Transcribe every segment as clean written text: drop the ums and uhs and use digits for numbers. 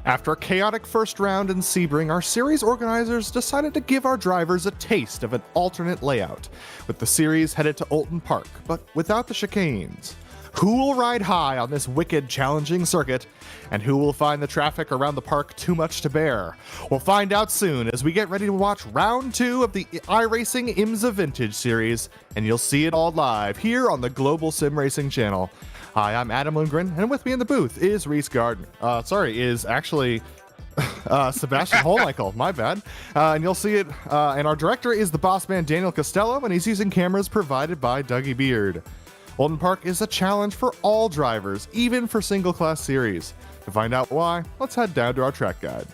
After a chaotic first round in Sebring, our series organizers decided to give our drivers a taste of an alternate layout, with the series headed to Oulton Park, but without the chicanes. Who will ride high on this wicked, challenging circuit, and who will find the traffic around the park too much to bear? We'll find out soon as we get ready to watch round 2 of the iRacing IMSA Vintage series, and you'll see it all live here on the Global SimRacing Channel. Hi, I'm Adam Lundgren, and with me in the booth is Reese Gardner. Is actually Sebastian Holmichael, my bad. And you'll see it, and our director is the boss man Daniel Costello, and he's using cameras provided by Dougie Beard. Oulton Park is a challenge for all drivers, even for single-class series. To find out why, let's head down to our track guide.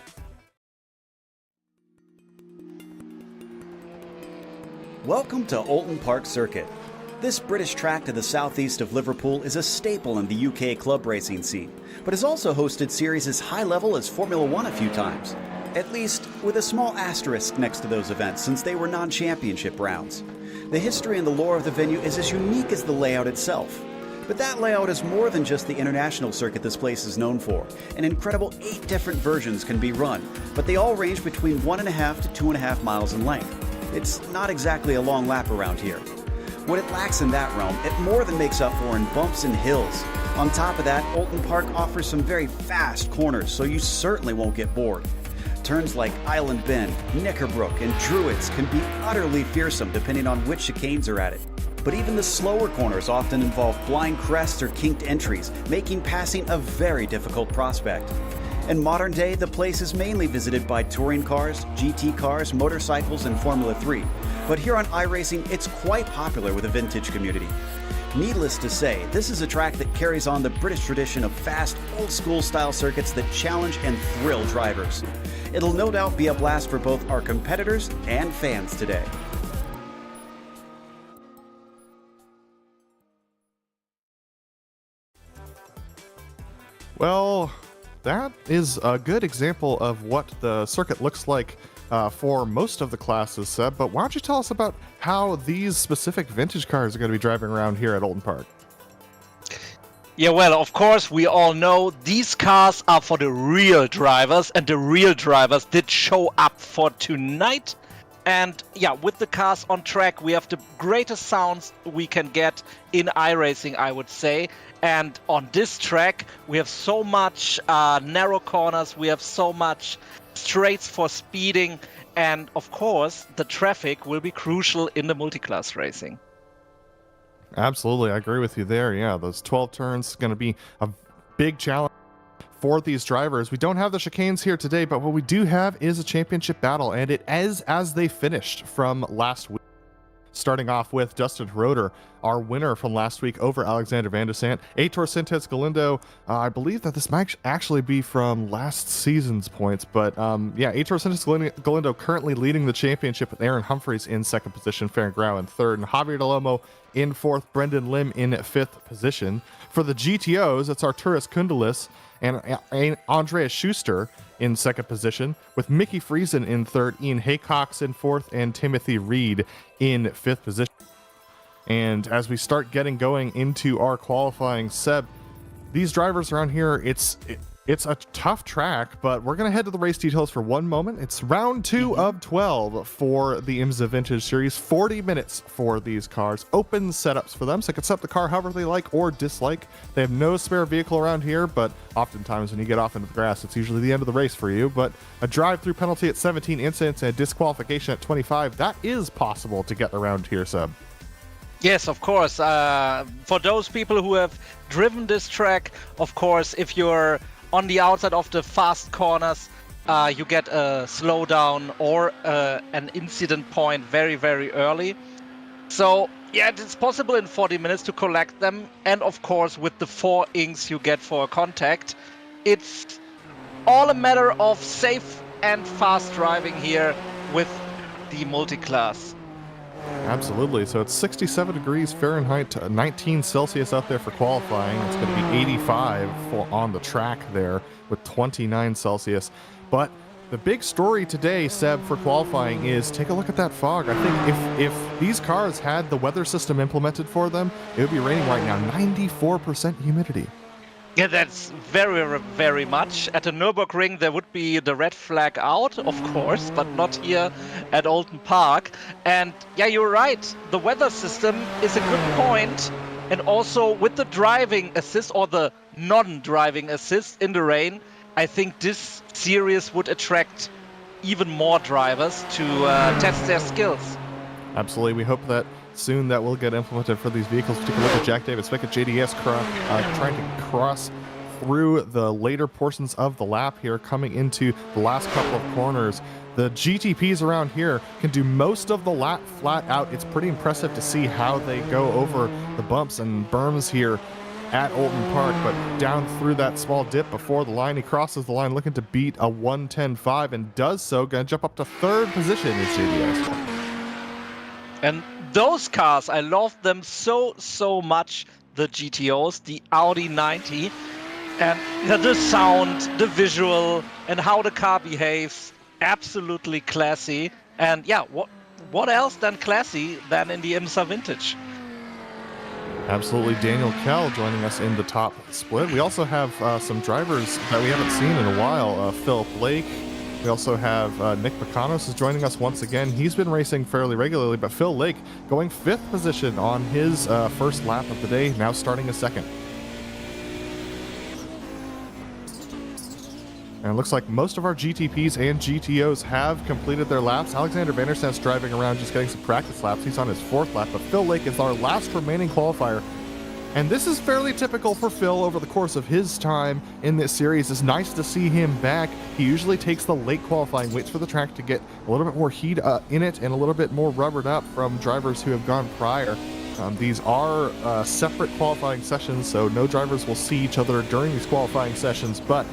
Welcome to Oulton Park Circuit. This British track to the southeast of Liverpool is a staple in the UK club racing scene, but has also hosted series as high level as Formula One a few times. At least, with a small asterisk next to those events since they were non-championship rounds. The history and the lore of the venue is as unique as the layout itself. But that layout is more than just the international circuit this place is known for. An incredible 8 different versions can be run, but they all range between 1.5 to 2.5 miles in length. It's not exactly a long lap around here. What it lacks in that realm, it more than makes up for in bumps and hills. On top of that, Oulton Park offers some very fast corners, so you certainly won't get bored. Turns like Island Bend, Knickerbrook, and Druids can be utterly fearsome depending on which chicanes are at it. But even the slower corners often involve blind crests or kinked entries, making passing a very difficult prospect. In modern day, the place is mainly visited by touring cars, GT cars, motorcycles, and Formula 3. But here on iRacing, it's quite popular with the vintage community. Needless to say, this is a track that carries on the British tradition of fast, old-school style circuits that challenge and thrill drivers. It'll no doubt be a blast for both our competitors and fans today. Well, that is a good example of what the circuit looks like for most of the classes, Seb, but why don't you tell us about how these specific vintage cars are going to be driving around here at Oulton Park? Yeah, well, of course, we all know these cars are for the real drivers, and the real drivers did show up for tonight. And yeah, with the cars on track, we have the greatest sounds we can get in iRacing, I would say. And on this track, we have so much narrow corners, we have so much straights for speeding, and of course, the traffic will be crucial in the multiclass racing. Absolutely, I agree with you there. Yeah, those 12 turns going to be a big challenge for these drivers. We don't have the chicanes here today, but what we do have is a championship battle, and it is as they finished from last week. Starting off with Dustin Roeder, our winner from last week over Alexander Van der Sant. Aitor Sintes Galindo, I believe that this might actually be from last season's points, but yeah, Aitor Sintes Galindo currently leading the championship with Aaron Humphreys in second position, Farron Grau in third, and Javier Delomo in fourth, Brendan Lim in fifth position. For the GTOs, it's Arturas Kundalis and Andreas Schuster in second position, with Mickey Friesen in third, Ian Haycox in fourth, and Timothy Reed in fifth position. And as we start getting going into our qualifying, Seb, these drivers around here, it's a tough track, but we're going to head to the race details for one moment. It's round 2 of 12 for the IMSA Vintage Series. 40 minutes for these cars. Open setups for them, so they can set up the car however they like or dislike. They have no spare vehicle around here, but oftentimes when you get off into the grass, it's usually the end of the race for you. But a drive-through penalty at 17 incidents and a disqualification at 25, that is possible to get around here, Seb. Yes, of course. For those people who have driven this track, of course, if you're on the outside of the fast corners, you get a slowdown or an incident point very, very early. So yeah, it's possible in 40 minutes to collect them. And of course, with the 4 inks you get for a contact, it's all a matter of safe and fast driving here with the multiclass. Absolutely. So it's 67 degrees Fahrenheit, 19 Celsius out there for qualifying. It's going to be 85 on the track there with 29 Celsius. But The big story today, Seb, for qualifying is take a look at that fog. I think if these cars had the weather system implemented for them, it would be raining right now. 94% humidity. Yeah, that's very, very much. At the Nürburgring, there would be the red flag out, of course, but not here at Oulton Park. And yeah, you're right. The weather system is a good point. And also with the driving assist or the non-driving assist in the rain, I think this series would attract even more drivers to test their skills. Absolutely. We hope that soon that will get implemented for these vehicles. Take a look at Jack David Spick at JDS trying to cross through the later portions of the lap here, coming into the last couple of corners. The GTPs around here can do most of the lap flat out. It's pretty impressive to see how they go over the bumps and berms here at Oulton Park, but down through that small dip before the line, he crosses the line looking to beat a 1:10.5 and does so. Gonna jump up to third position is JDS. And those cars, I love them so much, the GTOs, the Audi 90, and the sound, the visual, and how the car behaves, absolutely classy. And yeah, what else than classy than in the IMSA Vintage? Absolutely. Daniel Kell joining us in the top split. We also have some drivers that we haven't seen in a while. Phil Blake. We also have Nick Bacanos is joining us once again. He's been racing fairly regularly, but Phil Lake going 5th position on his first lap of the day, now starting a second. And it looks like most of our GTPs and GTOs have completed their laps. Alexander Vandersant's driving around just getting some practice laps. He's on his 4th lap, but Phil Lake is our last remaining qualifier. And this is fairly typical for Phil over the course of his time in this series. It's nice to see him back. He usually takes the late qualifying, waits for the track to get a little bit more heat in it and a little bit more rubbered up from drivers who have gone prior. These are separate qualifying sessions, so no drivers will see each other during these qualifying sessions, but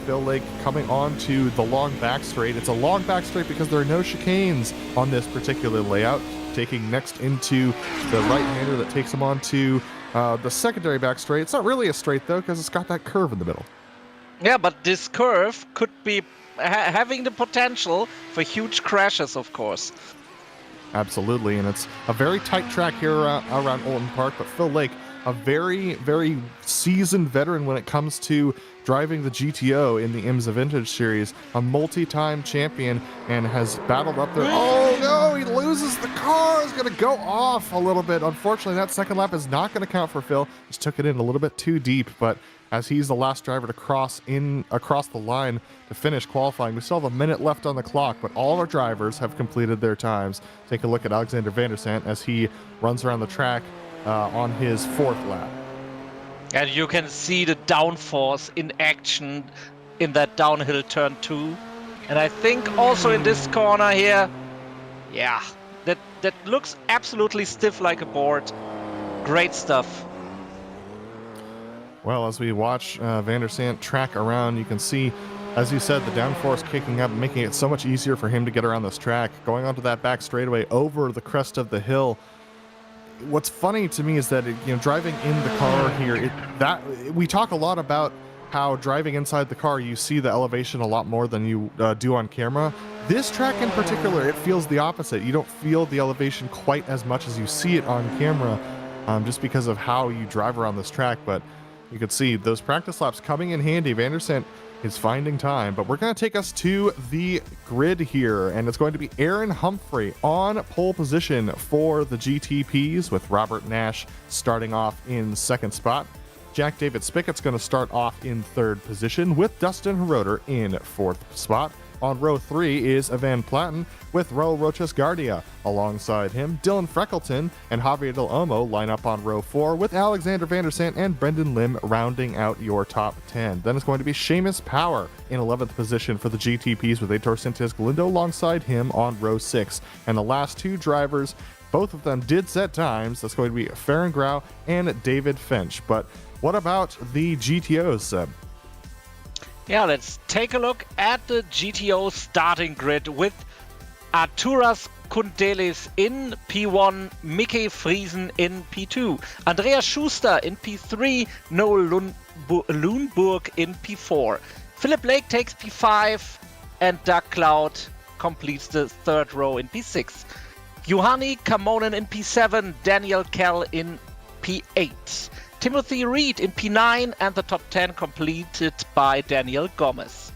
Phil Lake coming on to the long back straight. It's a long back straight because there are no chicanes on this particular layout. Taking next into the right-hander that takes him on to the secondary back straight. It's not really a straight though because it's got that curve in the middle. Yeah, but this curve could be having the potential for huge crashes, of course. Absolutely, and it's a very tight track here around Oulton Park, but Phil Lake, a very, very seasoned veteran when it comes to driving the GTO in the IMSA Vintage Series, a multi-time champion, and has battled up there. Oh no, he loses the car. It's going to go off a little bit. Unfortunately, that second lap is not going to count for Phil. Just took it in a little bit too deep, but as he's the last driver to cross the line to finish qualifying, we still have a minute left on the clock, but all of our drivers have completed their times. Take a look at Alexander Vandersant as he runs around the track on his 4th lap. And you can see the downforce in action in that downhill turn 2. And I think also in this corner here, yeah, that looks absolutely stiff like a board. Great stuff. Well, as we watch Vandersant track around, you can see, as you said, the downforce kicking up, making it so much easier for him to get around this track. Going onto that back straightaway over the crest of the hill. What's funny to me is that, driving in the car here, we talk a lot about how driving inside the car, you see the elevation a lot more than you do on camera. This track in particular, it feels the opposite. You don't feel the elevation quite as much as you see it on camera, just because of how you drive around this track. But you can see those practice laps coming in handy. Vandersant is finding time, but we're going to take us to the grid here, and it's going to be Aaron Humphrey on pole position for the GTPs, with Robert Nash starting off in 2nd spot. Jack David Spickett's going to start off in 3rd position, with Dustin Heroder in 4th spot. On row 3 is Ivan Platten, with Raul Roches Guardia. Alongside him, Dylan Freckleton and Javier Del Olmo line up on row 4, with Alexander Vandersant and Brendan Lim rounding out your top 10. Then it's going to be Seamus Power in 11th position for the GTPs, with Aitor Sintes Galindo alongside him on row 6. And the last 2 drivers, both of them did set times. That's going to be Farron Grau and David Finch. But what about the GTOs, Seb? Yeah, let's take a look at the GTO starting grid with Arturas Kundelis in P1, Mickey Friesen in P2, Andreas Schuster in P3, Noel Lundburg in P4. Philip Lake takes P5, and Doug Cloud completes the third row in P6. Juhani Kamonen in P7, Daniel Kell in P8. Timothy Reed in P9, and the top 10 completed by Daniel Gomez.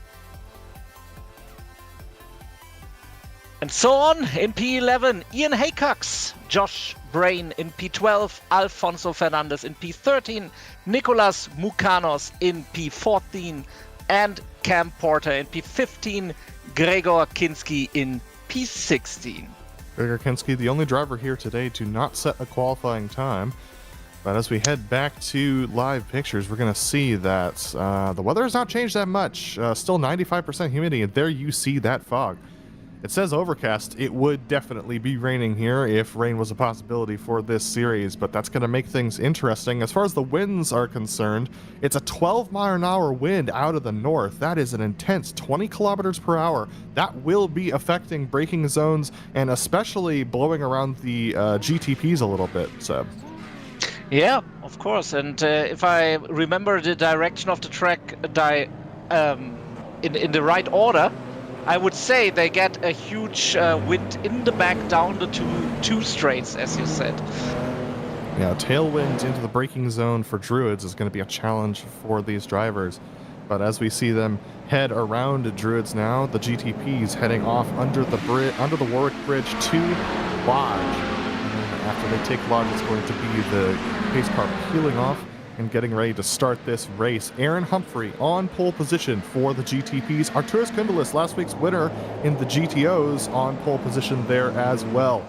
And so on in P11, Ian Haycox, Josh Brain in P12, Alfonso Fernandez in P13, Nicolas Mukanos in P14, and Cam Porter in P15, Gregor Kinski in P16. Gregor Kinski, the only driver here today to not set a qualifying time. But as we head back to live pictures, we're going to see that the weather has not changed that much. Still 95% humidity, and there you see that fog. It says overcast. It would definitely be raining here if rain was a possibility for this series, but that's going to make things interesting. As far as the winds are concerned, it's a 12-mile-an-hour wind out of the north. That is an intense 20 kilometers per hour. That will be affecting braking zones and especially blowing around the GTPs a little bit, Seb. Yeah, of course. And if I remember the direction of the track in the right order, I would say they get a huge wind in the back down the two straights, as you said. Yeah, tailwind into the braking zone for Druids is going to be a challenge for these drivers. But as we see them head around Druids now, the GTPs heading off under the Warwick Bridge to Lodge. After they take Lodge, it's going to be the pace car peeling off and getting ready to start this race. Aaron Humphrey on pole position for the GTPs. Arturas Kundalis, last week's winner in the GTOs, on pole position there as well.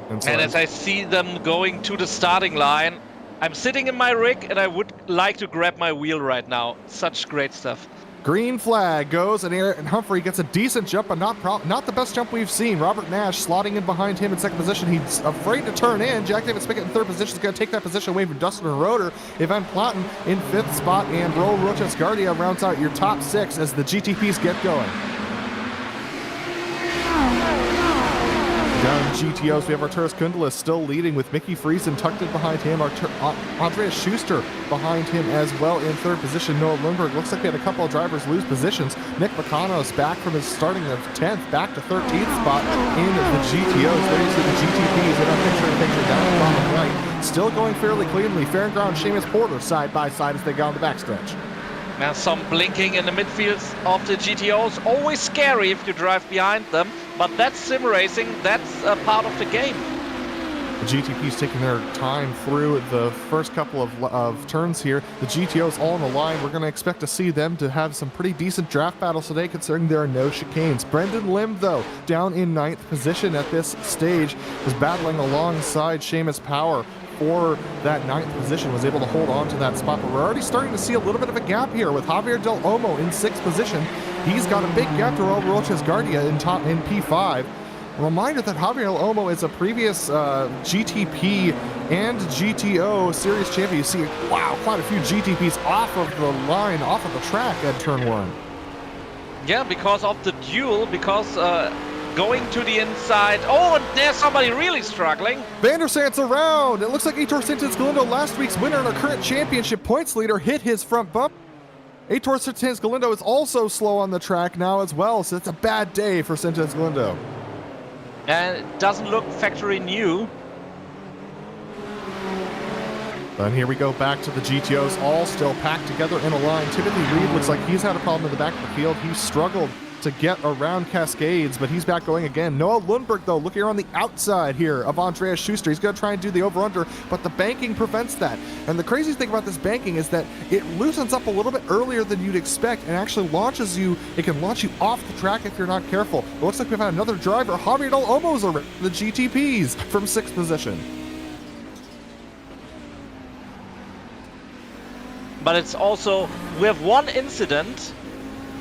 And as I see them going to the starting line, I'm sitting in my rig and I would like to grab my wheel right now. Such great stuff. Green flag goes, and Aaron Humphrey gets a decent jump, but not the best jump we've seen. Robert Nash slotting in behind him in second position. He's afraid to turn in. Jack David Spickett in third position is going to take that position away from Dustin Roeder. Ivan Platten in fifth spot, and Raul Roches Guardia rounds out your top six as the GTPs get going. Down GTOs, we have Arturas Kundalis still leading with Mickey Friesen tucked in behind him. Andreas Schuster behind him as well in third position. Noah Lundberg. Looks like we had a couple of drivers lose positions. Nick Bacanos back from his starting of 10th back to 13th spot in the GTOs. There you see the GTPs in our picture down the bottom right. Still going fairly cleanly. Fair and ground, Seamus Porter side by side as they go on the backstretch. Now some blinking in the midfields of the GTOs. Always scary if you drive behind them, but that's sim racing, that's a part of the game. The GTP's taking their time through the first couple of turns here. The GTOs all on the line. We're going to expect to see them to have some pretty decent draft battles today, considering there are no chicanes. Brendan Lim, though, down in 9th position at this stage, was battling alongside Seamus Power for that 9th position, was able to hold on to that spot. But we're already starting to see a little bit of a gap here with Javier Del Olmo in 6th position. He's got a big gap to Raul Roches Guardia in P5. A reminder that Javier Del Olmo is a previous GTP and GTO series champion. You see, wow, quite a few GTPs off of the line, off of the track at turn 1. Yeah, because of the duel, because going to the inside. Oh, and there's somebody really struggling. Vandersant's around. It looks like Heitor Sintins Galindo, last week's winner and our current championship points leader, hit his front bump. Heitor Sintins Galindo is also slow on the track now as well, so it's a bad day for Sintins Galindo. And it doesn't look factory new. And here we go back to the GTOs, all still packed together in a line. Timothy Reed looks like he's had a problem in the back of the field. He struggled to get around Cascades, but he's back going again. Noah Lundberg, though, looking around the outside here of Andreas Schuster. He's going to try and do the over-under, but the banking prevents that. And the crazy thing about this banking is that it loosens up a little bit earlier than you'd expect and actually launches you. It can launch you off the track if you're not careful. It looks like we've had another driver, Javier Del Olmo's around the GTPs from 6th position. But it's also, we have one incident,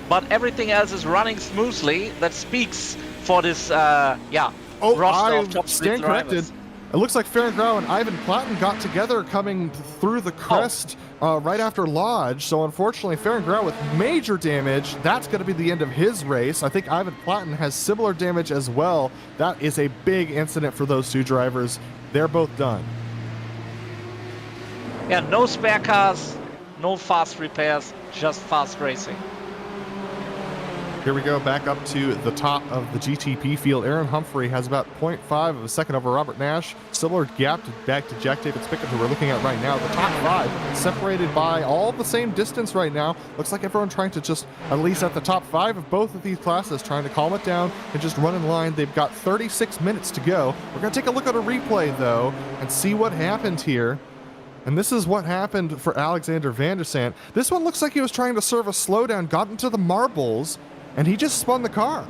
but everything else is running smoothly. That speaks for this, roster of top stand corrected. It looks like Farrengrau and Ivan Platten got together coming through the crest right after Lodge. So unfortunately, Farrengrau with major damage. That's going to be the end of his race. I think Ivan Platten has similar damage as well. That is a big incident for those two drivers. They're both done. Yeah, no spare cars, no fast repairs, just fast racing. Here we go, back up to the top of the GTP field. Aaron Humphrey has about 0.5 of a second over Robert Nash. Similar gap back to Jack David Spickett, who we're looking at right now. The top 5 separated by all the same distance right now. Looks like everyone trying to just, at least at the top 5 of both of these classes, trying to calm it down and just run in line. They've got 36 minutes to go. We're going to take a look at a replay, though, and see what happened here. And this is what happened for Alexander Vandersant. This one looks like he was trying to serve a slowdown, got into the marbles, and he just spun the car.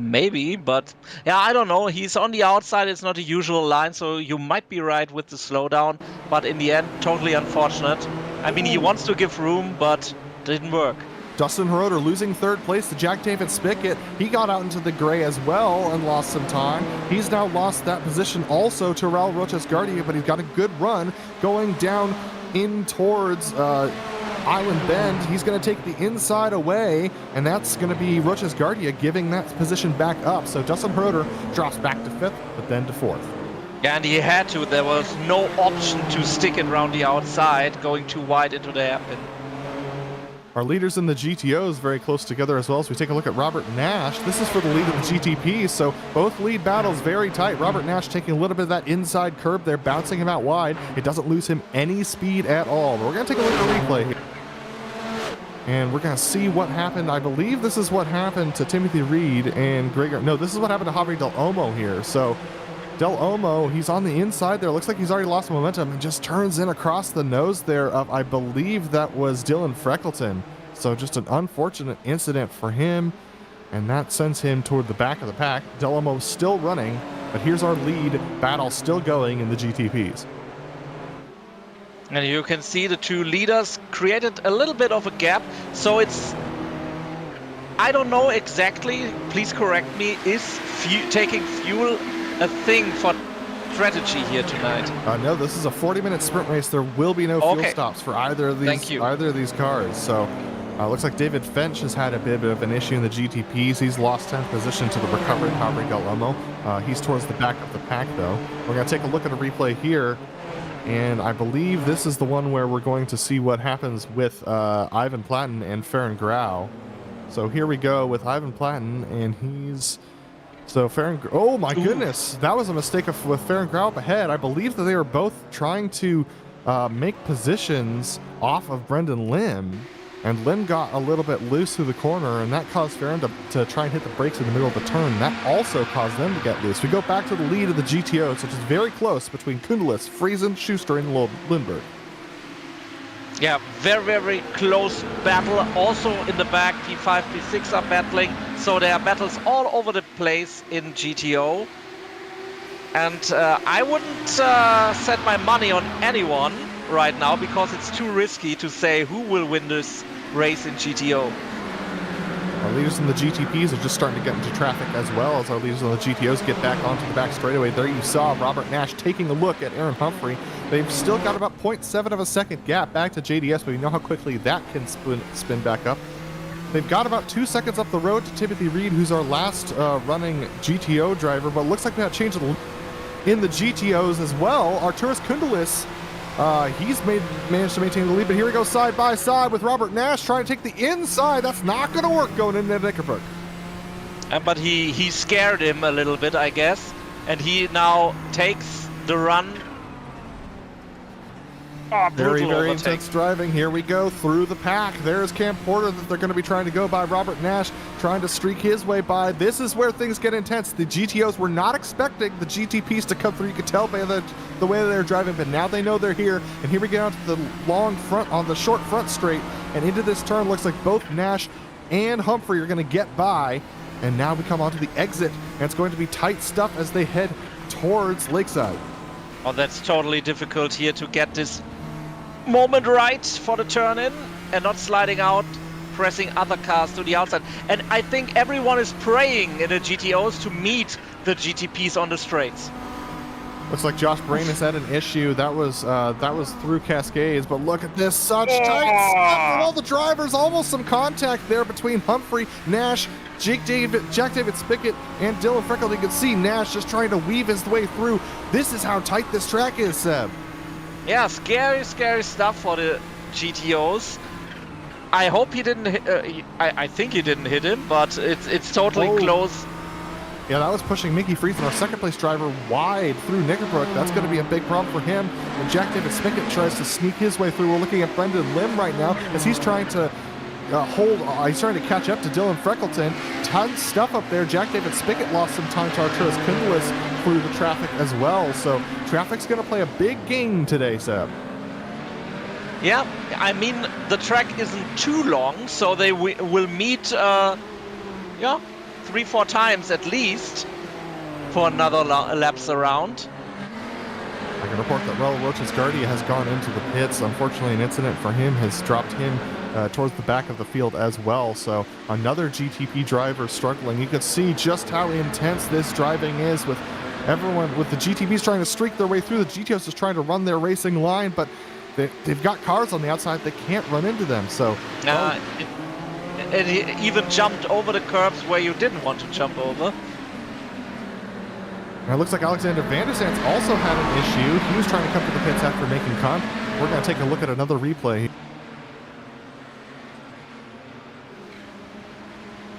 Maybe, but yeah, I don't know. He's on the outside. It's not a usual line, so you might be right with the slowdown. But in the end, totally unfortunate. I mean, he wants to give room, but didn't work. Dustin Herroder losing third place to Jack David Spickett. He got out into the gray as well and lost some time. He's now lost that position also to Raul Roches Guardia, but he's got a good run going down in towards Island Bend. He's going to take the inside away, and that's going to be Roches Guardia giving that position back up. So Dustin Herroder drops back to 5th, but then to 4th. Yeah, and he had to. There was no option to stick it around the outside, going too wide into the hairpin. Our leaders in the GTOs very close together as well. So we take a look at Robert Nash. This is for the lead of the GTP, so both lead battles very tight. Robert Nash taking a little bit of that inside curb there, bouncing him out wide. It doesn't lose him any speed at all. But we're going to take a look at the replay here. And we're going to see what happened. I believe this is what happened to Timothy Reed and Gregor. No, this is what happened to Javi Del Olmo here. So Del Olmo, he's on the inside there. Looks like he's already lost momentum and just turns in across the nose there of, I believe that was Dylan Freckleton. So just an unfortunate incident for him. And that sends him toward the back of the pack. Del Olmo still running, but here's our lead battle still going in the GTPs. And you can see the two leaders created a little bit of a gap. So it's, I don't know exactly, please correct me, is taking fuel a thing for strategy here tonight? No, this is a 40-minute sprint race. There will be no fuel stops for either of these cars. So looks like David Finch has had a bit of an issue in the GTPs. He's lost 10th position to the recovered Javi Del Olmo. He's towards the back of the pack, though. We're going to take a look at a replay here. And I believe this is the one where we're going to see what happens with Ivan Platten and Farron Grau. So here we go with Ivan Platten, and he's... So Farron... Oh my goodness! That was a mistake with Farron Grau up ahead. I believe that they were both trying to make positions off of Brendan Lim. And Lim got a little bit loose through the corner, and that caused Farron to try and hit the brakes in the middle of the turn. That also caused them to get loose. We go back to the lead of the GTOs, which is very close between Kundelis, Friesen, Schuster, and Lindbergh. Yeah, very, very close battle. Also in the back, P5, P6 are battling. So there are battles all over the place in GTO. And I wouldn't set my money on anyone right now because it's too risky to say who will win this race in GTO. Our leaders in the GTPs are just starting to get into traffic as well as our leaders in the GTOs get back onto the back straightaway. There you saw Robert Nash taking a look at Aaron Humphrey. They've still got about 0.7 of a second gap back to JDS, but you know how quickly that can spin back up. They've got about 2 seconds up the road to Timothy Reed, who's our last running GTO driver, but it looks like we have changed in the GTOs as well. Arturas Kundelis, he's managed to maintain the lead, but here we go side by side with Robert Nash trying to take the inside. That's not going to work going into Knickerbock. But he scared him a little bit, I guess, and he now takes the run. Oh, very, very intense driving. Here we go through the pack. There's Cam Porter that they're going to be trying to go by. Robert Nash trying to streak his way by. This is where things get intense. The GTOs were not expecting the GTPs to come through. You could tell by the way they're driving, but now they know they're here. And here we get onto the long front, on the short front straight, and into this turn. Looks like both Nash and Humphrey are going to get by. And now we come onto the exit, and it's going to be tight stuff as they head towards Lakeside. Oh, that's totally difficult here to get this moment right for the turn in and not sliding out, pressing other cars to the outside. And I think everyone is praying in the GTOs to meet the GTPs on the straights. Looks like Josh Brain has had an issue. That was through Cascades, but look at this, such tight stuff from all the drivers. Almost some contact there between Humphrey, Nash, Jack David Spickett, and Dylan Freckle. You can see Nash just trying to weave his way through. This is how tight this track is, Seb. Yeah, scary, scary stuff for the GTOs. I hope he didn't hit, I think he didn't hit him, but it's totally close. Yeah, that was pushing Mickey Friesen, our second place driver, wide through Knickerbrook. That's going to be a big problem for him. And Jack David Spickett tries to sneak his way through. We're looking at Brendan Lim right now as he's trying to he's trying to catch up to Dylan Freckleton. Tons stuff up there. Jack David Spickett lost some time to Arturas Kundelis through the traffic as well. So traffic's going to play a big game today, Seb. Yeah, I mean, the track isn't too long, so they will meet, 3-4 times at least for another laps around. I can report that Raul Roches Guardia has gone into the pits. Unfortunately, an incident for him has dropped him towards the back of the field as well. So another GTP driver struggling. You can see just how intense this driving is with everyone, with the GTPs trying to streak their way through. The GTOs just trying to run their racing line, but they've got cars on the outside. They can't run into them. So and he even jumped over the curbs where you didn't want to jump over. And it looks like Alexander Van der Zandt also had an issue. He was trying to come to the pits after making contact. We're going to take a look at another replay.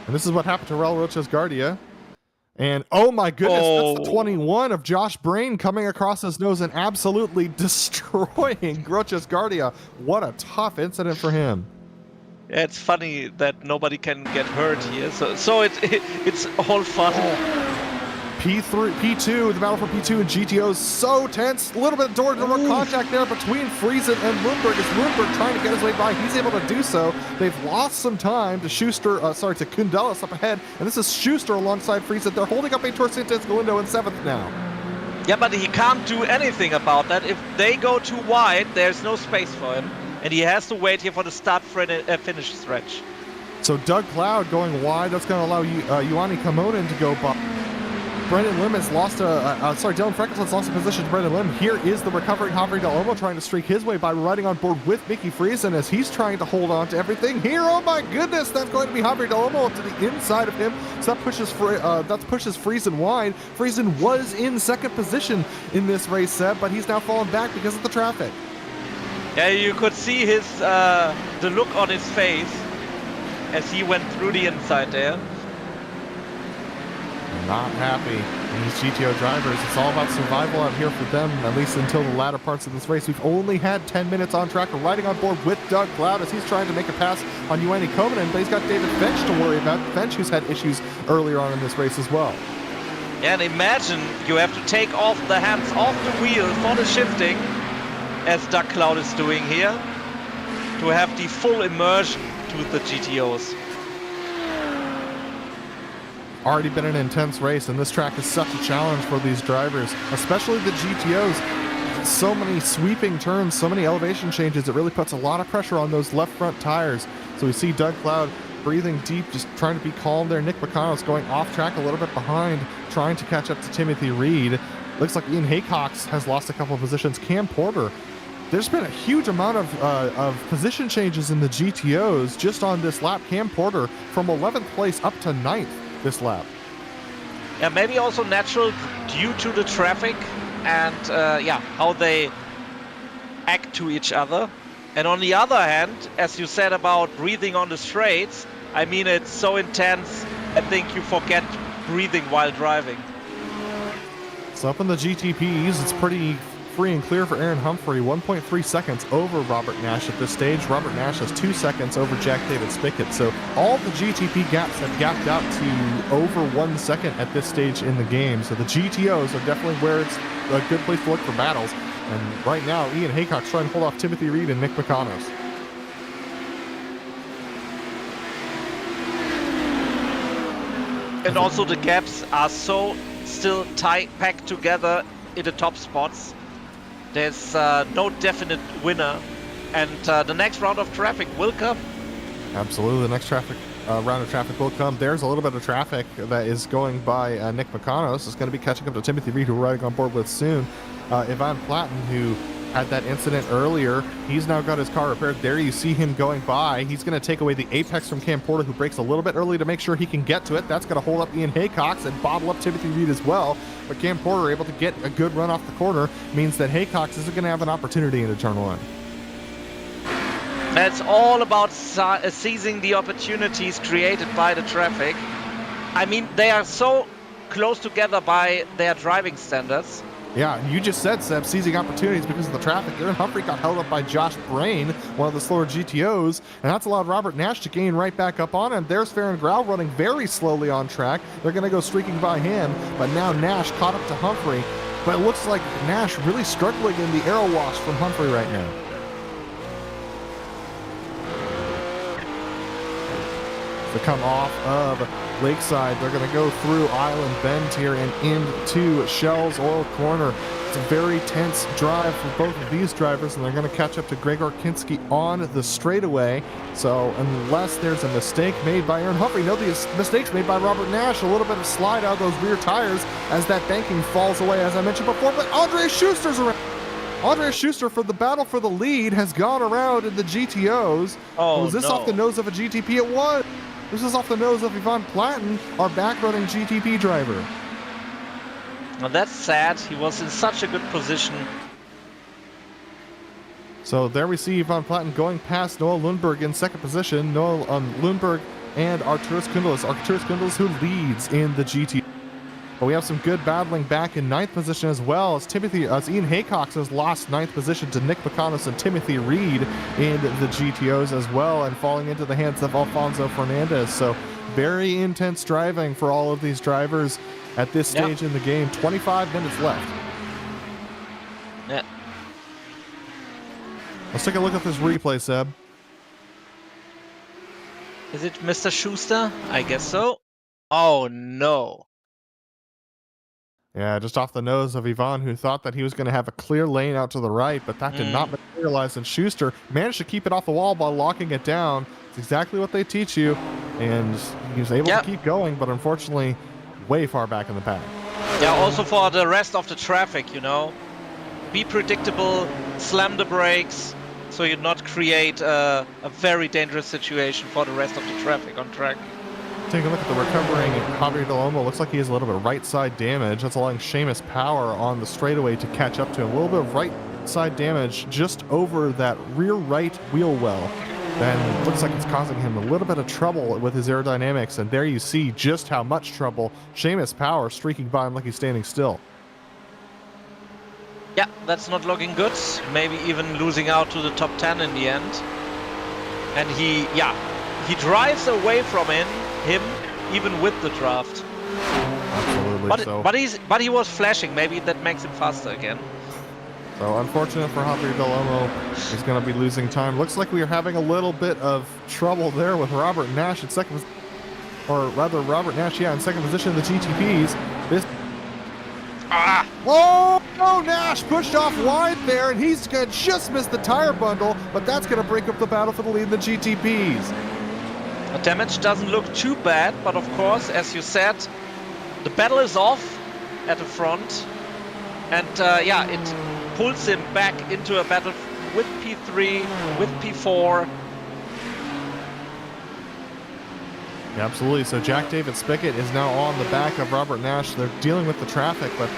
And this is what happened to Raul Roches Guardia. And oh my goodness, that's the 21 of Josh Brain coming across his nose and absolutely destroying Roches Guardia. What a tough incident for him. Yeah, it's funny that nobody can get hurt here, so it's all fun. P2, the battle for P2 and GTO is so tense. A little bit of door-to-door contact there between Friesen and Lundberg. As Lundberg trying to get his way by, he's able to do so. They've lost some time to to Kundelis up ahead, and this is Schuster alongside Friesen. They're holding up Heitor Sintes Galindo in 7th now. Yeah, but he can't do anything about that. If they go too wide, there's no space for him, and he has to wait here for the start-finish stretch. So Doug Cloud going wide, that's going to allow Ioanni Kamonen to go by. Brendan Lim has lost Dylan Freckleton's lost a position to Brendan Lim. Here is the recovering Javier Del Olmo trying to streak his way by riding on board with Mickey Friesen as he's trying to hold on to everything here. Oh my goodness, that's going to be Javier Del Olmo to the inside of him. So that pushes Friesen wide. Friesen was in second position in this race, Seb, but he's now fallen back because of the traffic. Yeah, you could see his the look on his face as he went through the inside there. Not happy. And these GTO drivers, it's all about survival out here for them, at least until the latter parts of this race. We've only had 10 minutes on track. We're riding on board with Doug Cloud as he's trying to make a pass on Ioanni Kamonen, but he's got David Finch to worry about. Finch, who's had issues earlier on in this race as well. Yeah, and imagine you have to take off the hands off the wheel for the shifting, as Doug Cloud is doing here, to have the full immersion to the GTOs. Already been an intense race, and this track is such a challenge for these drivers, especially the GTOs. So many sweeping turns, so many elevation changes. It really puts a lot of pressure on those left front tires. So we see Doug Cloud breathing deep, just trying to be calm there. Nick McConnell's going off track a little bit behind, trying to catch up to Timothy Reed. Looks like Ian Haycox has lost a couple of positions. Cam Porter, there's been a huge amount of position changes in the GTOs just on this lap. Cam Porter from 11th place up to 9th. This lap. Yeah, maybe also natural due to the traffic and how they act to each other. And on the other hand, as you said about breathing on the straights, I mean, it's so intense, I think you forget breathing while driving. So up in the GTPs, it's pretty free and clear for Aaron Humphrey, 1.3 seconds over Robert Nash at this stage. Robert Nash has 2 seconds over Jack David Spickett. So all the GTP gaps have gapped out to over 1 second at this stage in the game. So the GTOs are definitely where it's a good place to look for battles. And right now, Ian Haycock's trying to hold off Timothy Reed and Nick McConnell. And also the gaps are so still tight, packed together in the top spots. There's no definite winner, and the next round of traffic will come. Absolutely, the next round of traffic will come. There's a little bit of traffic that is going by Nick McConnell. It's going to be catching up to Timothy Reed, who we're riding on board with soon. Ivan Platten, who had that incident earlier, he's now got his car repaired. There you see him going by. He's going to take away the apex from Cam Porter, who brakes a little bit early to make sure he can get to it. That's going to hold up Ian Haycox and bottle up Timothy Reed as well. But Cam Porter able to get a good run off the corner means that Haycox isn't going to have an opportunity into turn 1. It's all about seizing the opportunities created by the traffic. I mean, they are so close together by their driving standards. Yeah, you just said, Seb, seizing opportunities because of the traffic. Aaron Humphrey got held up by Josh Brain, one of the slower GTOs, and that's allowed Robert Nash to gain right back up on him. There's Farron Grau running very slowly on track. They're going to go streaking by him, but now Nash caught up to Humphrey. But it looks like Nash really struggling in the aero wash from Humphrey right now. To come off of Lakeside, they're going to go through Island Bend here and into Shell's Oil Corner. It's a very tense drive for both of these drivers, and they're going to catch up to Gregor Kinski on the straightaway. So unless there's a mistake made by Aaron Humphrey, no, the mistakes made by Robert Nash, a little bit of slide out of those rear tires as that banking falls away, as I mentioned before, but Andreas Schuster's around. Andreas Schuster, for the battle for the lead, has gone around in the GTOs. Oh, was this no. off the nose of a GTP? It was. This is off the nose of Ivan Platten, our back-running GTP driver. Well, that's sad. He was in such a good position. So there we see Ivan Platten going past Noah Lundberg in second position. Noah Lundberg and Arturas Kundelis. Arturas Kundelis, who leads in the GT. But we have some good battling back in ninth position as well, as Ian Haycox has lost ninth position to Nick McConnell and Timothy Reed in the GTOs as well, and falling into the hands of Alfonso Fernandez. So very intense driving for all of these drivers at this stage in the game. 25 minutes left. Yeah. Let's take a look at this replay, Seb. Is it Mr. Schuster? I guess so. Oh no. Yeah, just off the nose of Ivan, who thought that he was going to have a clear lane out to the right, but that did not materialize, and Schuster managed to keep it off the wall by locking it down. It's exactly what they teach you, and he was able to keep going, but unfortunately way far back in the pack. Yeah, also for the rest of the traffic, you know. Be predictable, slam the brakes, so you not create a very dangerous situation for the rest of the traffic on track. Take a look at the recovering Javier Del Olmo. Looks like he has a little bit of right side damage. That's allowing Seamus Power on the straightaway to catch up to him. A little bit of right side damage just over that rear right wheel well. Then looks like it's causing him a little bit of trouble with his aerodynamics. And there you see just how much trouble. Seamus Power streaking by him like he's standing still. Yeah, that's not looking good. Maybe even losing out to the top 10 in the end. And he drives away from him even with the draft. Absolutely. But he was flashing. Maybe that makes him faster again. So unfortunate for Javier Del Olmo. He's going to be losing time. Looks like we are having a little bit of trouble there with Robert Nash in second, or rather Robert Nash, in second position in the GTPs. Oh, Nash pushed off wide there, and he's going to just miss the tire bundle, but that's going to break up the battle for the lead in the GTPs. The damage doesn't look too bad, but of course, as you said, the battle is off at the front, and it pulls him back into a battle with P3, with P4. Yeah, absolutely. So Jack David Spickett is now on the back of Robert Nash. They're dealing with the traffic, but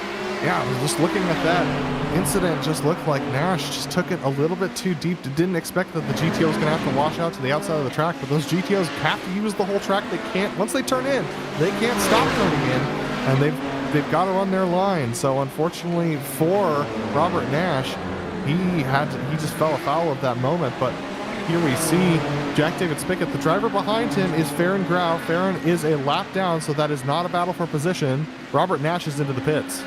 yeah, just looking at that incident, just looked like Nash just took it a little bit too deep. Didn't expect that the GTO was going to have to wash out to the outside of the track, but those GTOs have to use the whole track. They can't, once they turn in, they can't stop turning in, and they've got to run their line. So unfortunately for Robert Nash, he just fell afoul of that moment. But here we see Jack David Spickett. The driver behind him is Farron Grau. Farron is a lap down, so that is not a battle for position. Robert Nash is into the pits.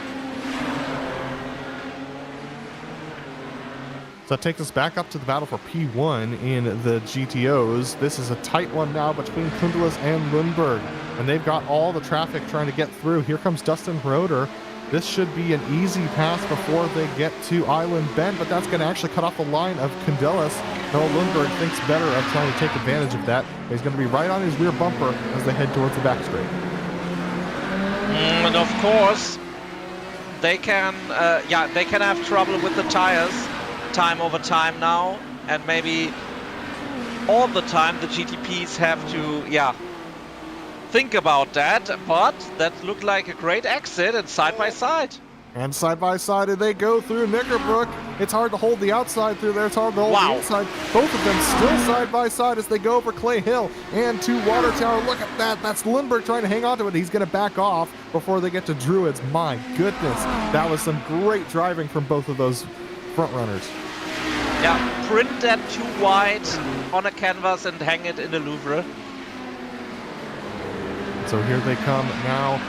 So that takes us back up to the battle for P1 in the GTOs. This is a tight one now between Kundelis and Lundberg, and they've got all the traffic trying to get through. Here comes Dustin Roeder. This should be an easy pass before they get to Island Bend, but that's going to actually cut off the line of Kundelis. Noah Lundberg thinks better of trying to take advantage of that. He's going to be right on his rear bumper as they head towards the back straight. And of course, they can have trouble with the tires time over time now, and maybe all the time the GTPs have to think about that, but that looked like a great exit and side by side. And side by side they go through Knickerbrook. It's hard to hold the outside through there. It's hard to hold the inside. Both of them still side by side as they go over Clay Hill and to Water Tower. Look at that. That's Lindbergh trying to hang on to it. He's going to back off before they get to Druids. My goodness. That was some great driving from both of those front runners. Yeah, print that too wide on a canvas and hang it in the Louvre. So here they come now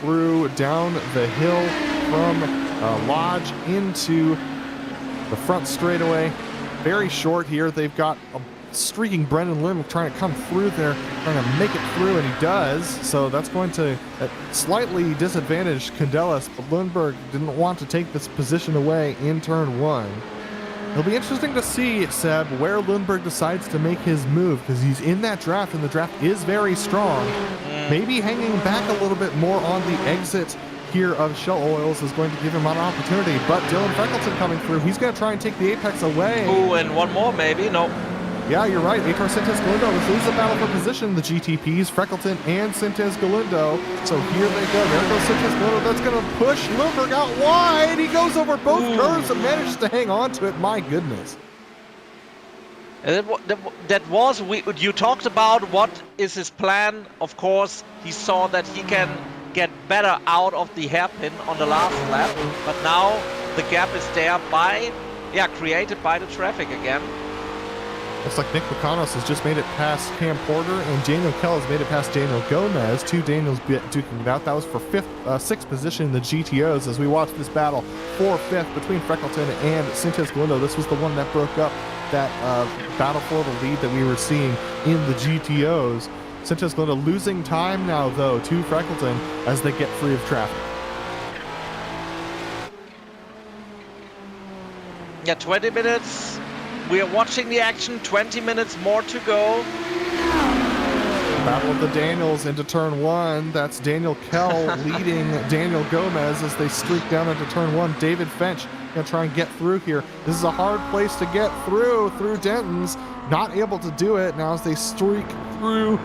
through down the hill from Lodge into the front straightaway. Very short here. They've got a streaking Brendan Lim trying to come through there, trying to make it through, and he does. So that's going to slightly disadvantage Candelas, but Lindbergh didn't want to take this position away in turn one. It'll be interesting to see, Seb, where Lindbergh decides to make his move, because he's in that draft, and the draft is very strong. Maybe hanging back a little bit more on the exit here of Shell Oils is going to give him an opportunity, but Dylan Freckleton coming through. He's going to try and take the apex away. Ooh, and one more maybe. No. Yeah, you're right. Ator Sintes Galindo. This is a battle for position. The GTPs, Freckleton and Sintes Galindo. So here they go. There goes Sintes Galindo. That's going to push Lindbergh out wide. He goes over both curves and manages to hang on to it. My goodness. That was, you talked about what is his plan. Of course, he saw that he can get better out of the hairpin on the last lap, but now the gap is there created by the traffic again. Looks like Nick McConos has just made it past Cam Porter, and Daniel Kell has made it past Daniel Gomez. Two Daniels duking it out. That was for sixth position in the GTOs as we watch this battle for fifth between Freckleton and Sintes Galindo. This was the one that broke up that battle for the lead that we were seeing in the GTOs. Sintes Galindo losing time now, though, to Freckleton as they get free of traffic. Yeah, 20 minutes. We are watching the action. 20 minutes more to go. Battle of the Daniels into turn one. That's Daniel Kell leading Daniel Gomez as they streak down into turn one. David Finch going to try and get through here. This is a hard place to get through Denton's. Not able to do it now as they streak through.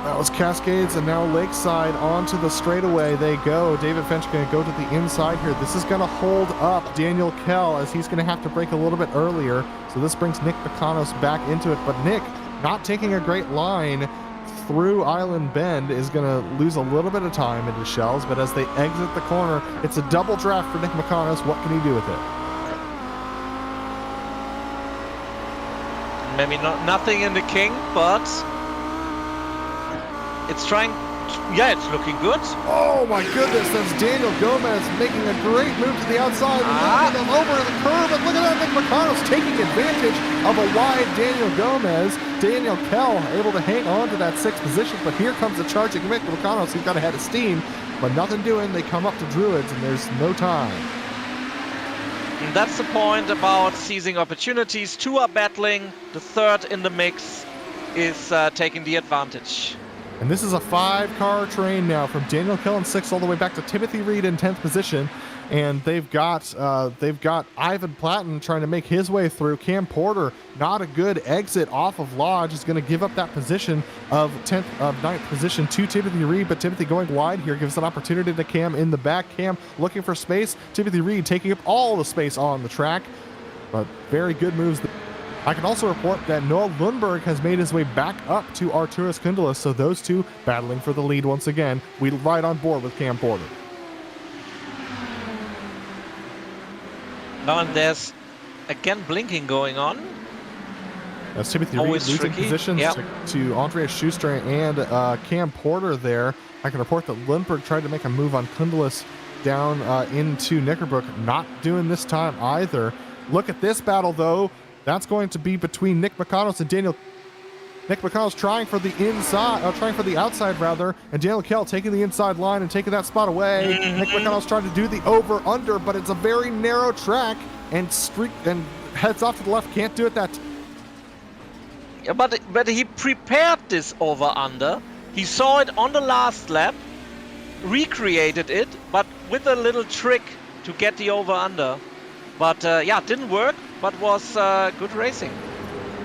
That was Cascades, and now Lakeside onto the straightaway they go. David Finch going to go to the inside here. This is going to hold up Daniel Kell as he's going to have to break a little bit earlier. So this brings Nick Picanos back into it. But Nick, not taking a great line through Island Bend, is going to lose a little bit of time into Shells. But as they exit the corner, it's a double draft for Nick Picanos. What can he do with it? Maybe nothing in the King, but it's trying. Yeah, it's looking good. Oh my goodness, that's Daniel Gomez making a great move to the outside, moving them over the curve, and look at that, Nick McConnell's taking advantage of a wide Daniel Gomez. Daniel Kell able to hang on to that sixth position, but here comes the charging Nick McConnell, who's got a head of steam, but nothing doing. They come up to Druids, and there's no time. And that's the point about seizing opportunities. Two are battling. The third in the mix is taking the advantage. And this is a 5-car train now from Daniel Kell in 6th all the way back to Timothy Reed in 10th position. And they've got Ivan Platten trying to make his way through. Cam Porter, not a good exit off of Lodge, is going to give up that position of 9th position to Timothy Reed, but Timothy going wide here gives an opportunity to Cam in the back. Cam looking for space. Timothy Reed taking up all the space on the track, but very good moves. I can also report that Noah Lundberg has made his way back up to Arturas Kundelis, so those two battling for the lead once again. We ride on board with Cam Porter. Now and there's again blinking going on. That's Timothy Reed losing tricky positions to Andreas Schuster and Cam Porter there. I can report that Lundberg tried to make a move on Kundelis down into Knickerbrook. Not doing this time either. Look at this battle though. That's going to be between Nick McConnell and Daniel. Nick McConnell's trying for the outside rather, and Daniel Kell taking the inside line and taking that spot away. Nick McConnell's trying to do the over/under, but it's a very narrow track and heads off to the left. Can't do it that. Yeah, but he prepared this over/under. He saw it on the last lap, recreated it, but with a little trick to get the over/under. But yeah, didn't work, but was good racing.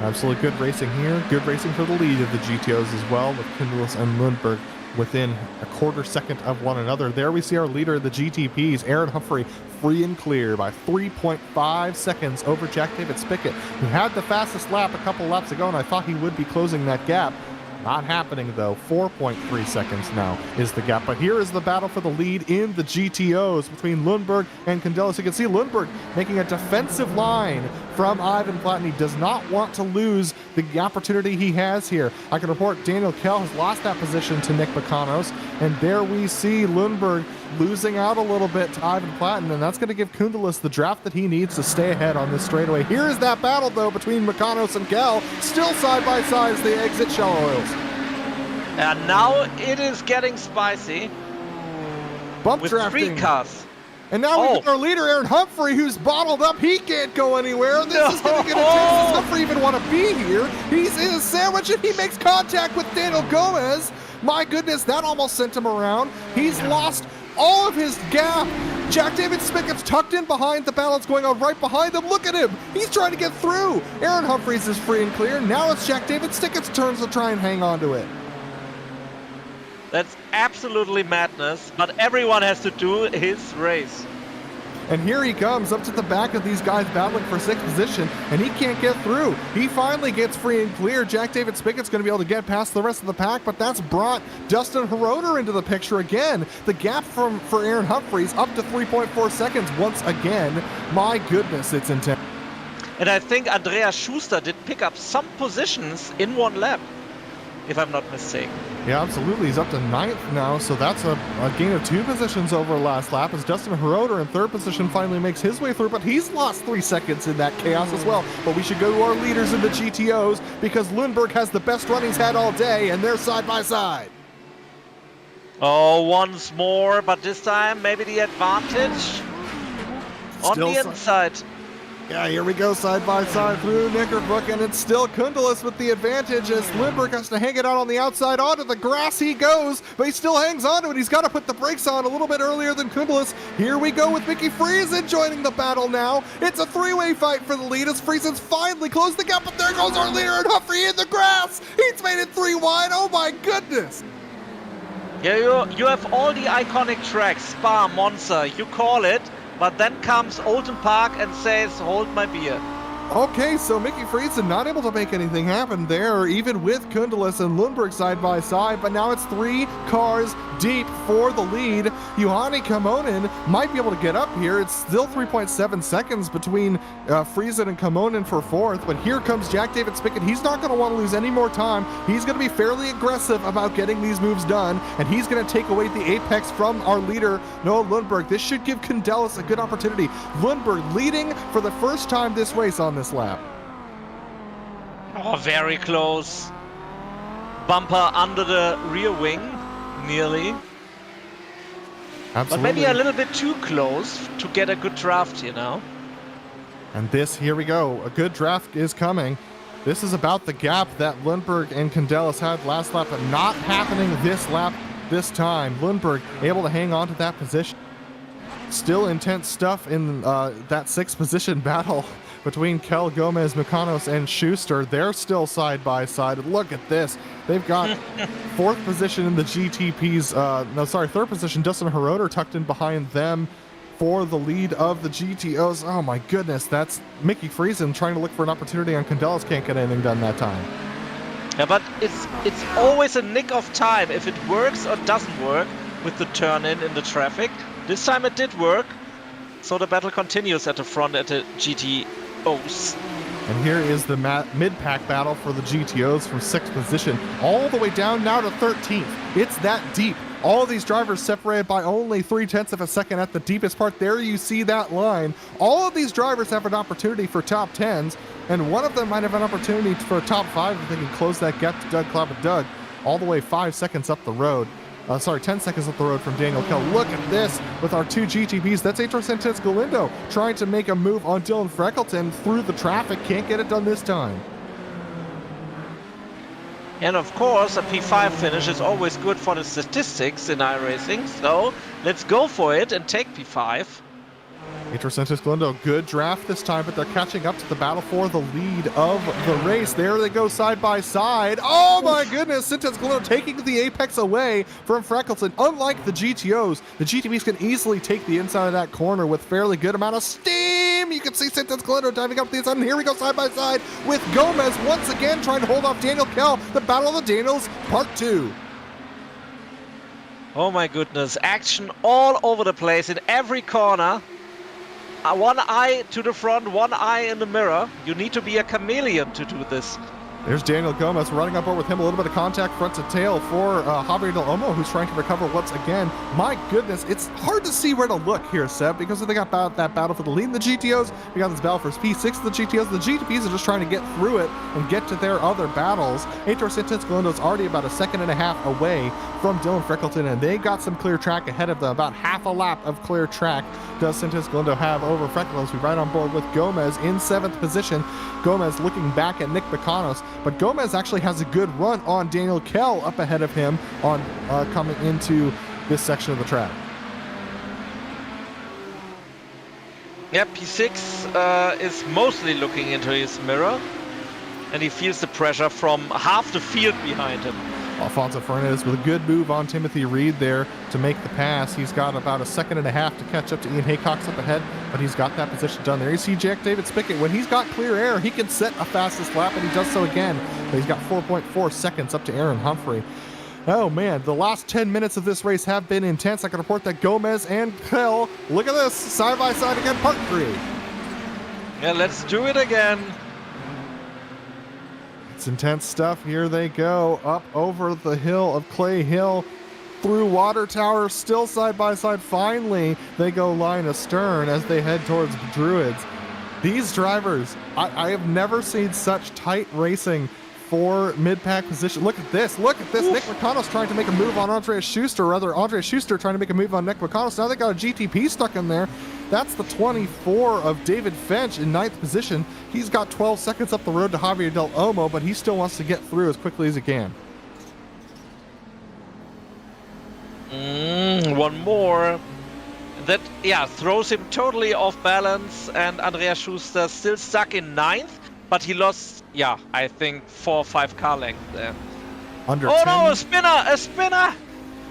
Absolutely good racing here. Good racing for the lead of the GTOs as well, with Kundelis and Lundberg within a quarter second of one another. There we see our leader, the GTPs, Aaron Humphrey, free and clear by 3.5 seconds over Jack David Spickett, who had the fastest lap a couple laps ago, and I thought he would be closing that gap. Not happening though. 4.3 seconds now is the gap. But here is the battle for the lead in the GTOs between Lundberg and Candelas. You can see Lundberg making a defensive line from Ivan Platt, and he does not want to lose the opportunity he has here. I can report Daniel Kell has lost that position to Nick Bakanos, and there we see Lundberg losing out a little bit to Ivan Platten, and that's going to give Kundelis the draft that he needs to stay ahead on this straightaway. Here is that battle, though, between Makanos and Kell, still side by side as they exit Shell Oils. And now it is getting spicy. Bump with drafting. 3 cars. And now we've got our leader, Aaron Humphrey, who's bottled up. He can't go anywhere. This is going to get intense. Does Humphrey even want to be here? He's in a sandwich, and he makes contact with Daniel Gomez. My goodness, that almost sent him around. He's lost all of his gap. Jack David Spickett's tucked in behind the balance going on right behind him. Look at him. He's trying to get through. Aaron Humphreys is free and clear. Now it's Jack David Spickett's turn to try and hang on to it. That's absolutely madness, but everyone has to do his race. And here he comes up to the back of these guys battling for 6th position, and he can't get through. He finally gets free and clear. Jack David Spickett's going to be able to get past the rest of the pack, but that's brought Dustin Heroder into the picture again. The gap for Aaron Humphreys up to 3.4 seconds once again. My goodness, it's intense. And I think Andreas Schuster did pick up some positions in one lap, if I'm not mistaken. Yeah, absolutely. He's up to 9th now, so that's a gain of 2 positions over last lap as Dustin Heroder in 3rd position finally makes his way through, but he's lost 3 seconds in that chaos as well. But we should go to our leaders in the GTOs because Lundberg has the best run he's had all day, and they're side by side. Oh, once more, but this time maybe the advantage on the inside. Yeah, here we go side by side through Knickerbook, and it's still Kundelis with the advantage as Lundberg has to hang it out on the outside. Onto the grass he goes, but he still hangs on to it. He's got to put the brakes on a little bit earlier than Kundelis. Here we go with Mickey Friesen joining the battle now. It's a 3-way fight for the lead as Friesen's finally closed the gap, but there goes our leader and Humphrey in the grass. He's made it 3 wide. Oh my goodness. Yeah, you have all the iconic tracks, Spa, Monza, you call it. But then comes Oulton Park and says, hold my beer. Okay, so Mickey Friesen not able to make anything happen there, even with Kundelis and Lundberg side by side, but now it's 3 cars deep for the lead. Juhani Kamonen might be able to get up here. It's still 3.7 seconds between Friesen and Kamonen for 4th, but here comes Jack David Spickett. He's not going to want to lose any more time. He's going to be fairly aggressive about getting these moves done, and he's going to take away the apex from our leader, Noah Lundberg. This should give Candelas a good opportunity. Lundberg leading for the first time this race on this lap. Oh, very close. Bumper under the rear wing, nearly. Absolutely. But maybe a little bit too close to get a good draft, you know. And this, here we go. A good draft is coming. This is about the gap that Lundberg and Candelas had last lap, but not happening this lap this time. Lundberg able to hang on to that position. Still intense stuff in that 6th position battle between Kel, Gomez, Makanos, and Schuster. They're still side by side. Look at this. They've got 4th position in the GTPs. 3rd position. Dustin Heroder tucked in behind them for the lead of the GTOs. Oh my goodness. That's Mickey Friesen trying to look for an opportunity on Candelas. Can't get anything done that time. Yeah, but it's always a nick of time if it works or doesn't work with the turn-in the traffic. This time it did work, so the battle continues at the front at the GTOs. And here is the mid-pack battle for the GTOs from 6th position, all the way down now to 13th. It's that deep. All these drivers separated by only 0.3 of a second at the deepest part. There you see that line. All of these drivers have an opportunity for top 10s, and one of them might have an opportunity for a top 5 if they can close that gap to Doug Clapp and Doug, all the way 5 seconds up the road. 10 seconds up the road from Daniel Kell. Look at this with our 2 GTPs. That's Atro Sanchez Galindo trying to make a move on Dylan Freckleton through the traffic. Can't get it done this time. And of course, a P5 finish is always good for the statistics in iRacing. So let's go for it and take P5. Santos Galindo, good draft this time, but they're catching up to the battle for the lead of the race. There they go side by side. Oh my goodness, Santos Galindo taking the apex away from Freckleton. Unlike the GTOs, the GTPs can easily take the inside of that corner with fairly good amount of steam. You can see Santos Galindo diving up the inside, and here we go side by side with Gomez once again trying to hold off Daniel Kell. The Battle of the Daniels, part 2. Oh my goodness, action all over the place in every corner. One eye to the front, one eye in the mirror. You need to be a chameleon to do this. There's Daniel Gomez running up over with him. A little bit of contact front to tail for Javier Del Olmo, who's trying to recover once again. My goodness, it's hard to see where to look here, Seb, because they got that battle for the lead in the GTOs. We got this battle for P6 of the GTOs. The GTPs are just trying to get through it and get to their other battles. Heitor Santos Galindo is already about a second and a half away from Dylan Freckleton, and they got some clear track ahead of them. About half a lap of clear track does Santos Galindo have over Freckleton. We right on board with Gomez in 7th position. Gomez looking back at Nick Bacanos, but Gomez actually has a good run on Daniel Kell up ahead of him on coming into this section of the track. Yep, P6 is mostly looking into his mirror, and he feels the pressure from half the field behind him. Alfonso Fernandez with a good move on Timothy Reed there to make the pass. He's got about a second and a half to catch up to Ian Haycox up ahead, but he's got that position done there. You see Jack David Spickett, when he's got clear air, he can set a fastest lap, and he does so again. But he's got 4.4 seconds up to Aaron Humphrey. Oh man, the last 10 minutes of this race have been intense. I can report that Gomez and Kell, look at this, side by side again, part 3. Yeah, let's do it again. It's intense stuff. Here they go up over the hill of Clay Hill through Water Tower, still side by side. Finally, they go line astern as they head towards Druids. These drivers, I have never seen such tight racing for mid-pack position. Look at this. Look at this. Oof. Nick Bacanos trying to make a move on Andreas Schuster, or rather Andreas Schuster trying to make a move on Nick Bacanos. Now they got a GTP stuck in there. That's the 24 of David Finch in 9th position. He's got 12 seconds up the road to Javier Del Olmo, but he still wants to get through as quickly as he can. One more. That, yeah, throws him totally off balance, and Andreas Schuster still stuck in 9th, but he lost, yeah, I think 4 or 5 car lengths there. Under oh 10. No, a spinner! A spinner!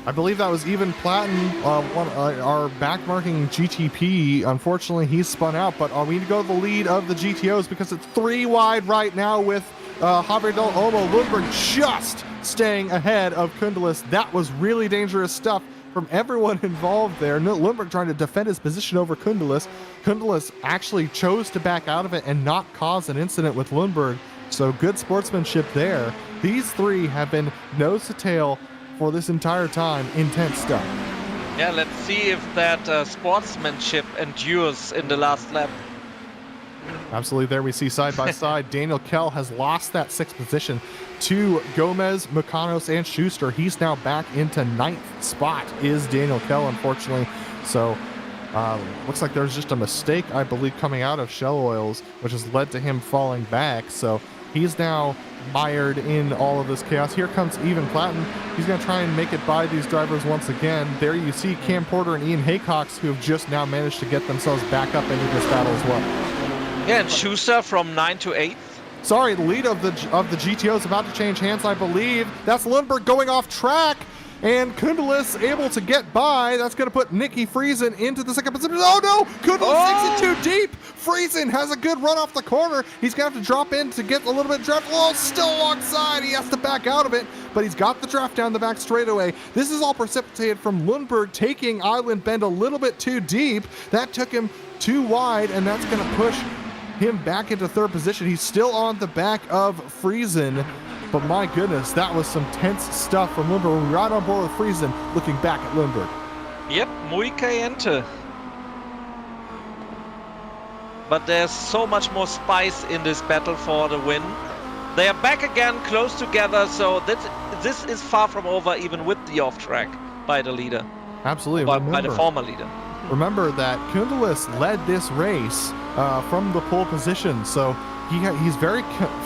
I believe that was even Platten, our backmarking GTP. Unfortunately, he's spun out, but we need to go to the lead of the GTOs because it's 3 wide right now with Javier Del Olmo. Lundberg just staying ahead of Kundelis. That was really dangerous stuff from everyone involved there. Lundberg trying to defend his position over Kundelis. Kundelis actually chose to back out of it and not cause an incident with Lundberg, so good sportsmanship there. These 3 have been nose to tail for this entire time. Intense stuff. Yeah, let's see if that sportsmanship endures in the last lap. Absolutely. There we see side by side, Daniel Kell has lost that 6th position to Gomez, Bacanos, and Schuster. He's now back into 9th spot is Daniel Kell, unfortunately. So looks like there's just a mistake, I believe, coming out of Shell Oils, which has led to him falling back. So he's now mired in all of this chaos. Here comes Evan Platten. He's going to try and make it by these drivers once again. There you see Cam Porter and Ian Haycox, who have just now managed to get themselves back up into this battle as well. Yeah, and Schuster from 9th to 8th. Sorry, the lead of the GTO is about to change hands, I believe. That's Lundberg going off track, and Kundelis able to get by. That's going to put Nicky Friesen into the 2nd position. Oh no! Kundelis takes it too deep. Friesen has a good run off the corner. He's going to have to drop in to get a little bit of draft. Oh, still alongside. He has to back out of it, but he's got the draft down the back straightaway. This is all precipitated from Lundberg taking Island Bend a little bit too deep. That took him too wide, and that's going to push him back into 3rd position. He's still on the back of Friesen, but my goodness, that was some tense stuff from Lundberg. We're right on board with Friesen, looking back at Lundberg. Yep, muy caliente. But there's so much more spice in this battle for the win. They are back again, close together, so this is far from over, even with the off track by the leader. Absolutely. By the former leader. Remember that Kundelis led this race from the pole position, so he's very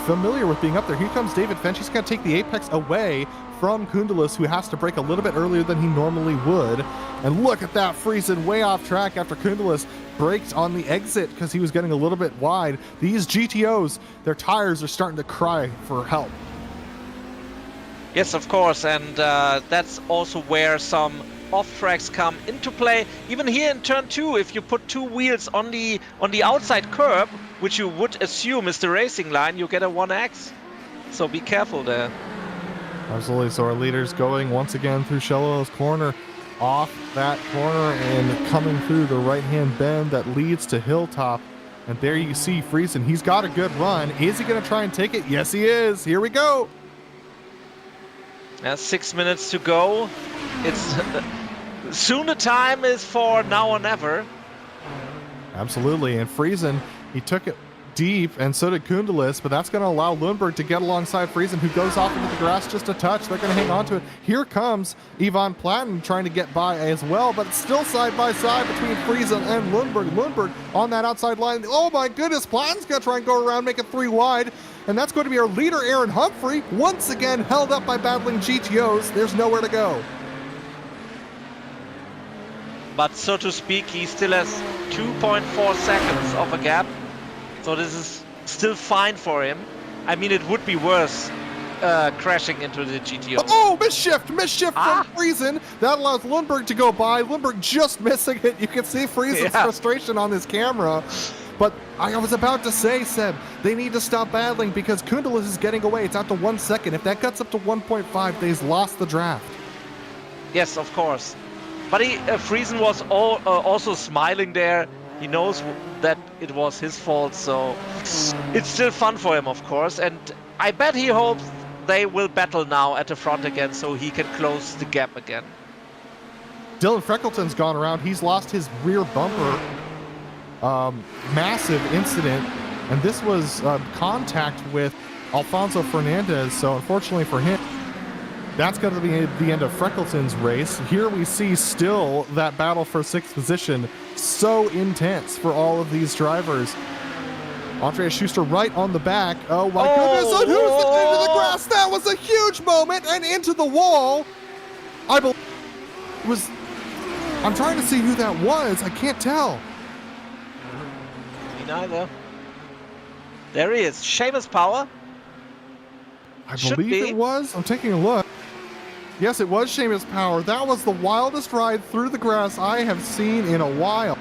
familiar with being up there. Here comes David Finch. He's going to take the apex away from Kundelis, who has to break a little bit earlier than he normally would. And look at that, Friesen way off track after Kundelis braked on the exit because he was getting a little bit wide. These GTOs, their tires are starting to cry for help. Yes, of course, and that's also where some off-tracks come into play. Even here in turn 2, if you put 2 wheels on the outside curb, which you would assume is the racing line, you get a 1X. So be careful there. Absolutely. So our leader's going once again through Shellow's corner, off that corner and coming through the right-hand bend that leads to Hilltop. And there you see Friesen. He's got a good run. Is he going to try and take it? Yes, he is. Here we go. 6 minutes to go. It's soon the time is for now or never. Absolutely. And Friesen, he took it deep, and so did Kundelis, but that's going to allow Lundberg to get alongside Friesen, who goes off into the grass just a touch. They're going to hang on to it. Here comes Ivan Platten trying to get by as well, but it's still side by side between Friesen and Lundberg. Lundberg on that outside line. Oh my goodness, Platten's going to try and go around, make it 3 wide, and that's going to be our leader, Aaron Humphrey, once again held up by battling GTOs. There's nowhere to go. But so to speak, he still has 2.4 seconds of a gap. So this is still fine for him. I mean, it would be worse crashing into the GTO. Oh, misshift from Friesen. That allows Lundberg to go by. Lundberg just missing it. You can see Friesen's frustration on his camera. But I was about to say, Seb, they need to stop battling because Kundelis is getting away. It's out to 1 second. If that gets up to 1.5, they've lost the draft. Yes, of course. But Friesen was also smiling there. He knows that it was his fault, so it's still fun for him, of course. And I bet he hopes they will battle now at the front again so he can close the gap again. Dylan Freckleton's gone around. He's lost his rear bumper. Massive incident. And this was contact with Alfonso Fernandez, so unfortunately for him, that's going to be the end of Freckleton's race. Here we see still that battle for 6th position. So intense for all of these drivers. Andreas Schuster right on the back. Oh my goodness, and who's into the grass? That was a huge moment, and into the wall. I believe it was, I'm trying to see who that was. I can't tell. Me neither. There he is, Seamus Power. I believe it was. I'm taking a look. Yes, it was Seamus Power. That was the wildest ride through the grass I have seen in a while.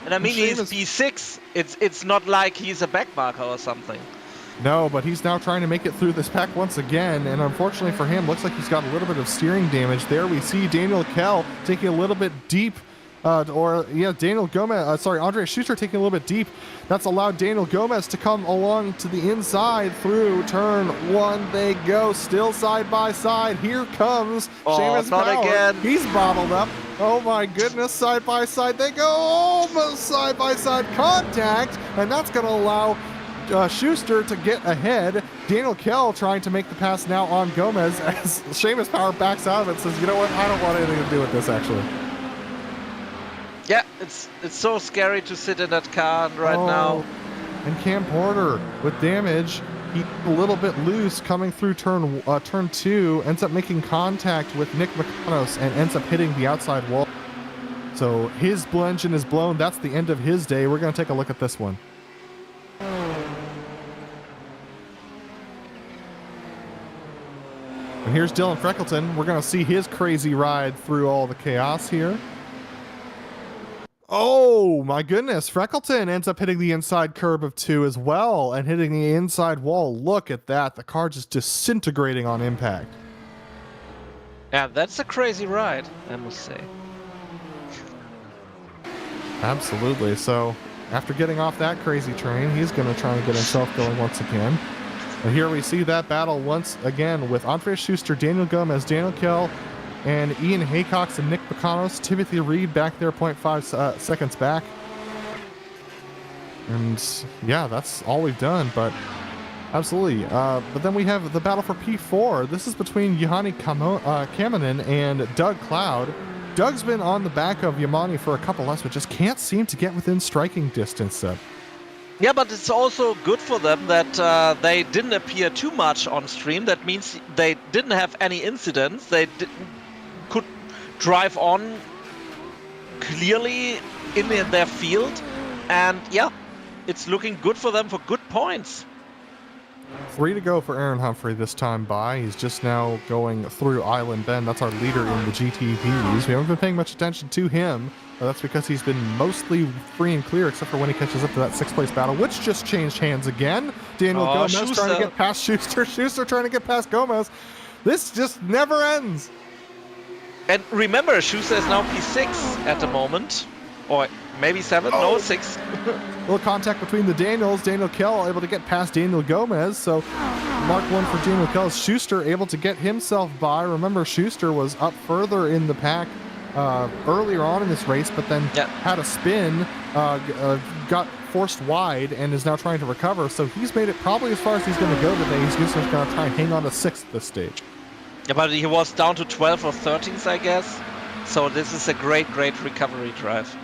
And I mean, he's P6. It's not like he's a backmarker or something. No, but he's now trying to make it through this pack once again, and unfortunately for him, looks like he's got a little bit of steering damage. There we see Daniel Kell taking a little bit deep, Daniel Gomez, Andreas Schuster taking a little bit deep. That's allowed Daniel Gomez to come along to the inside through turn 1. They go still side by side. Here comes Seamus Power. Again. He's bottled up. Oh my goodness, side by side. They go almost side by side contact, and that's going to allow Schuster to get ahead. Daniel Kell trying to make the pass now on Gomez as Seamus Power backs out of it and says, you know what, I don't want anything to do with this actually. Yeah, it's so scary to sit in that car right now. And Cam Porter with damage. He's a little bit loose coming through turn 2, ends up making contact with Nick McConos and ends up hitting the outside wall. So his engine is blown. That's the end of his day. We're going to take a look at this one. And here's Dylan Freckleton. We're going to see his crazy ride through all the chaos here. Oh my goodness, Freckleton ends up hitting the inside curb of 2 as well and hitting the inside wall. Look at that. The car just disintegrating on impact. Yeah, that's a crazy ride, I must say. Absolutely. So after getting off that crazy train, he's going to try and get himself going once again. And here we see that battle once again with Andreas Schuster, Daniel Gomez, Daniel Kell, and Ian Haycox and Nick Bacanos. Timothy Reed back there 0.5 seconds back. And yeah, that's all we've done, but absolutely. But then we have the battle for P4. This is between Juhani Kamanen and Doug Cloud. Doug's been on the back of Yamani for a couple laps, but just can't seem to get within striking distance. Yeah, but it's also good for them that they didn't appear too much on stream. That means they didn't have any incidents. They could drive on clearly in their field, and yeah, it's looking good for them for good points. 3 to go for Aaron Humphrey this time by. He's just now going through Island Bend. That's our leader in the GTPs. We haven't been paying much attention to him. But that's because he's been mostly free and clear, except for when he catches up to that 6th place battle, which just changed hands again. Daniel Gomez Schuster trying to get past Schuster. Schuster trying to get past Gomez. This just never ends. And remember, Schuster is now P6 at the moment. Or maybe 7? No, 6. Little contact between the Daniels. Daniel Kell able to get past Daniel Gomez. So mark 1 for Daniel Kell. Schuster able to get himself by. Remember, Schuster was up further in the pack earlier on in this race, but then had a spin, got forced wide, and is now trying to recover. So he's made it probably as far as he's going to go today. He's just going to try and hang on to 6th at this stage. Yeah, but he was down to 12th or 13th, I guess. So this is a great recovery drive.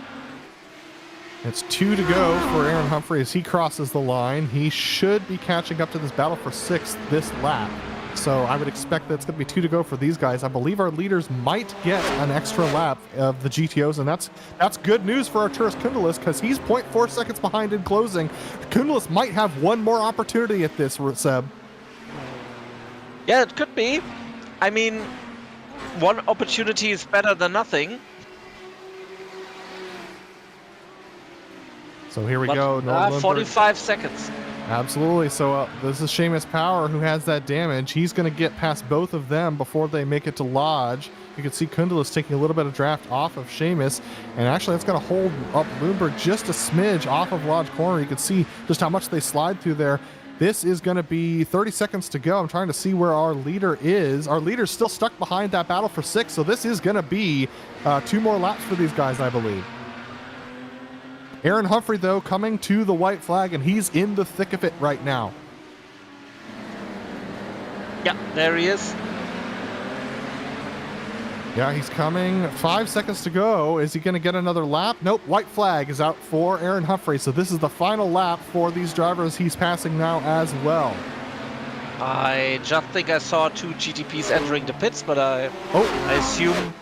It's 2 to go for Aaron Humphrey as he crosses the line. He should be catching up to this battle for 6th this lap. So I would expect that it's going to be 2 to go for these guys. I believe our leaders might get an extra lap of the GTOs, and that's good news for Arturas Kundelis because he's 0.4 seconds behind in closing. Kundelis might have one more opportunity at this, Seb. Yeah, it could be. I mean, one opportunity is better than nothing. So here we go. 45 seconds. Absolutely. So this is Seamus Power who has that damage. He's going to get past both of them before they make it to Lodge. You can see Kundelis taking a little bit of draft off of Seamus, and actually that's going to hold up Bloomberg just a smidge off of Lodge Corner. You can see just how much they slide through there. This is going to be 30 seconds to go. I'm trying to see where our leader is. Our leader's still stuck behind that battle for 6, so this is going to be 2 more laps for these guys, I believe. Aaron Humphrey, though, coming to the white flag, and he's in the thick of it right now. Yeah, there he is. Yeah, he's coming. 5 seconds to go. Is he going to get another lap? Nope. White flag is out for Aaron Humphrey. So this is the final lap for these drivers he's passing now as well. I just think I saw 2 GTPs entering the pits, but I assume...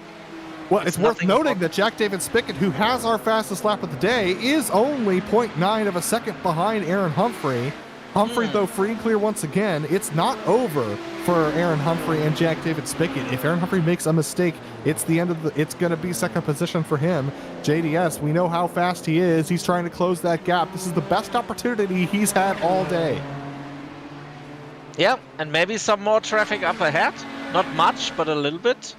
Well, it's worth noting that Jack David Spickett, who has our fastest lap of the day, is only 0.9 of a second behind Aaron Humphrey. Humphrey, though, free and clear once again. It's not over for Aaron Humphrey and Jack David Spickett. If Aaron Humphrey makes a mistake, it's the end of it's going to be second position for him. JDS, we know how fast he is. He's trying to close that gap. This is the best opportunity he's had all day. Yeah, and maybe some more traffic up ahead. Not much, but a little bit.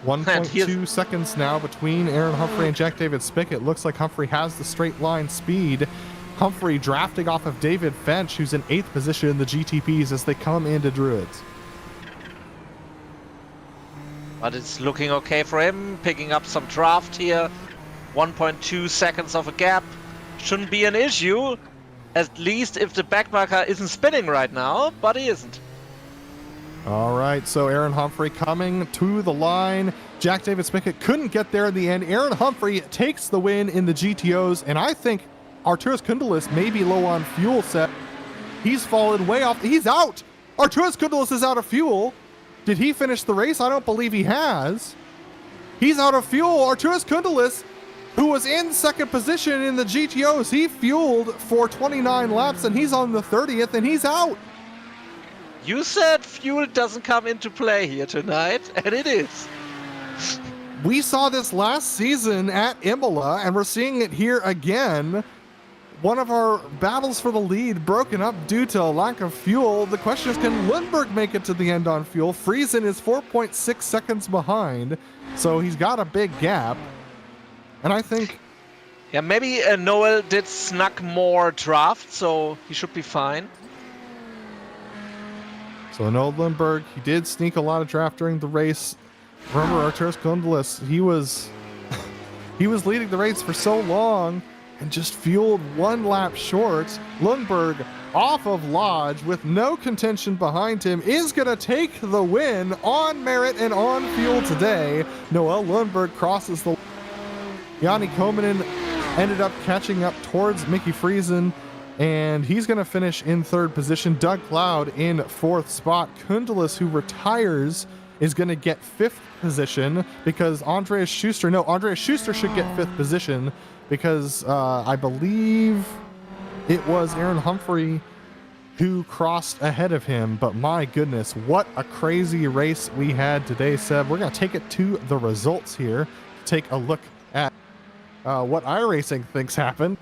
1.2 seconds now between Aaron Humphrey and Jack David Spickett. Looks like Humphrey has the straight line speed. Humphrey drafting off of David Fench, who's in 8th position in the GTPs as they come into Druids. But it's looking okay for him, picking up some draft here. 1.2 seconds of a gap. Shouldn't be an issue, at least if the backmarker isn't spinning right now, but he isn't. All right, so Aaron Humphrey coming to the line. Jack David Spickett couldn't get there in the end. Aaron Humphrey takes the win in the GTOs, and I think Arturas Kundelis may be low on fuel set. He's fallen way off. He's out. Arturas Kundelis is out of fuel. Did he finish the race? I don't believe he has. He's out of fuel. Arturas Kundelis, who was in second position in the GTOs, he fueled for 29 laps, and he's on the 30th, and he's out. You said fuel doesn't come into play here tonight, and it is. We saw this last season at Imola, and we're seeing it here again. One of our battles for the lead broken up due to a lack of fuel. The question is, can Lundberg make it to the end on fuel? Friesen is 4.6 seconds behind, so he's got a big gap. And I think... Yeah, maybe Noel did snuck more draft, so he should be fine. So Noel Lundberg, he did sneak a lot of draft during the race. Remember, Arturas Kundelis, he was leading the race for so long and just fueled 1 lap short. Lundberg, off of Lodge with no contention behind him, is going to take the win on merit and on fuel today. Noel Lundberg crosses the... Yanni Komanen ended up catching up towards Mickey Friesen, and he's going to finish in 3rd position. Doug Cloud in 4th spot. Kundelis, who retires is going to get 5th position because Andreas Schuster should get 5th position because I believe it was Aaron Humphrey who crossed ahead of him. But my goodness, what a crazy race we had today, Seb. We're going to take it to the results here, take a look at what iRacing thinks happened.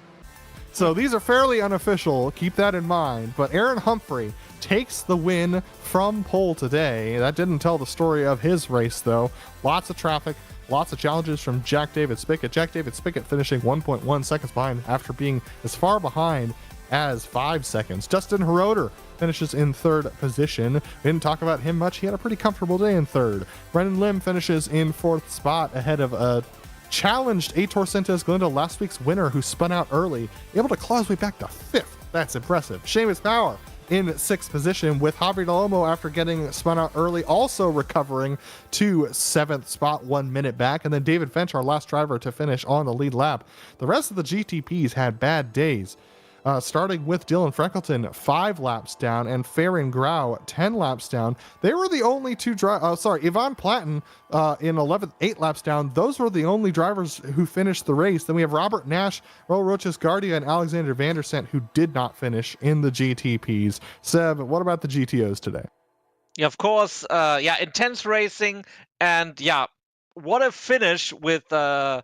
So these are fairly unofficial, keep that in mind. But Aaron Humphrey takes the win from pole today. That didn't tell the story of his race, though. Lots of traffic, lots of challenges from Jack David Spickett. Jack David Spickett finishing 1.1 seconds behind after being as far behind as 5 seconds. Justin Heroder finishes in 3rd position. We didn't talk about him much. He had a pretty comfortable day in 3rd. Brendan Lim finishes in 4th spot ahead of a challenged Aitor Sentes Galindo, last week's winner, who spun out early, able to claw his way back to 5th. That's impressive. Seamus Power in 6th position, with Javier Dalomo, after getting spun out early, also recovering to 7th spot, 1 minute back. And then David Finch, our last driver to finish on the lead lap. The rest of the GTPs had bad days. Starting with Dylan Freckleton, 5 laps down, and Farron Grau, 10 laps down. They were the only two Yvonne Platten in 11th, 8 laps down. Those were the only drivers who finished the race. Then we have Robert Nash, Raul Roches Guardia, and Alexander Vandersent, who did not finish in the GTPs. Seb, what about the GTOs today? Yeah, of course. Intense racing, and what a finish with the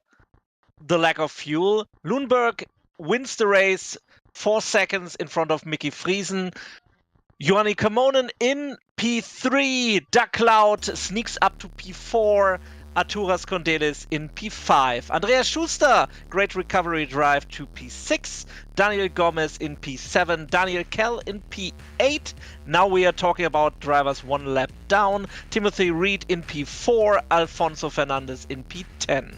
lack of fuel. Lundberg wins the race 4 seconds in front of Mickey Friesen. Johanni Kamonen in P3. Doug Cloud sneaks up to P4. Arturas Condelis in P5. Andreas Schuster, great recovery drive to P6. Daniel Gomez in P7. Daniel Kell in P8. Now we are talking about drivers 1 lap down. Timothy Reed in P4. Alfonso Fernandez in P10.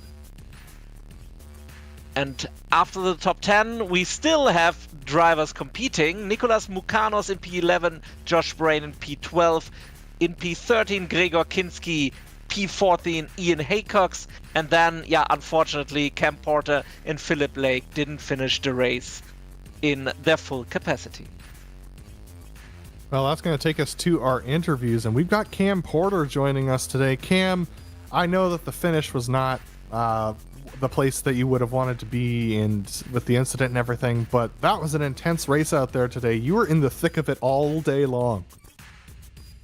And after the top 10, we still have drivers competing. Nicolas Mukanos in P11, Josh Brain in P12, in P13, Gregor Kinski, P14, Ian Haycox, and then, unfortunately, Cam Porter and Philip Lake didn't finish the race in their full capacity. Well, that's going to take us to our interviews, and we've got Cam Porter joining us today. Cam, I know that the finish was not the place that you would have wanted to be in with the incident and everything, but that was an intense race out there today. You were in the thick of it all day long.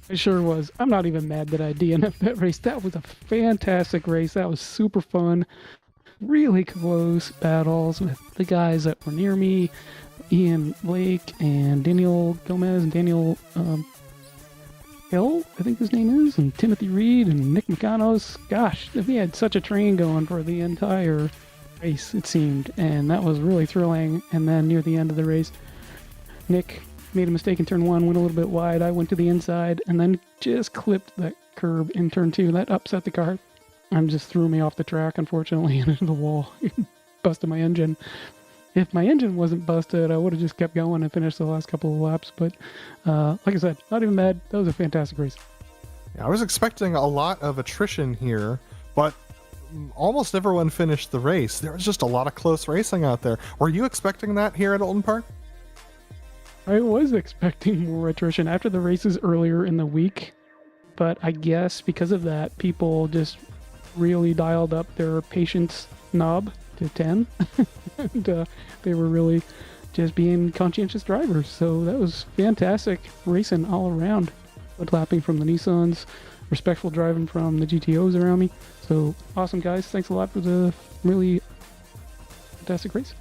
It sure was. I'm not even mad that I DNF'd that race. That was a fantastic race. That was super fun. Really close battles with the guys that were near me. Ian Lake and Daniel Gomez and Daniel Hill, I think his name is, and Timothy Reed and Nick McConos. Gosh, we had such a train going for the entire race, it seemed, and that was really thrilling. And then near the end of the race, Nick made a mistake in turn 1, went a little bit wide. I went to the inside and then just clipped that curb in turn 2. That upset the car and just threw me off the track, unfortunately, and into the wall. Busted my engine. If my engine wasn't busted, I would have just kept going and finished the last couple of laps. But like I said, not even mad. That was a fantastic race. Yeah, I was expecting a lot of attrition here, but almost everyone finished the race. There was just a lot of close racing out there. Were you expecting that here at Oulton Park? I was expecting more attrition after the races earlier in the week, but I guess because of that, people just really dialed up their patience knob to 10. And they were really just being conscientious drivers. So that was fantastic racing all around. Good lapping from the Nissans, respectful driving from the GTOs around me. So awesome, guys. Thanks a lot for the really fantastic race.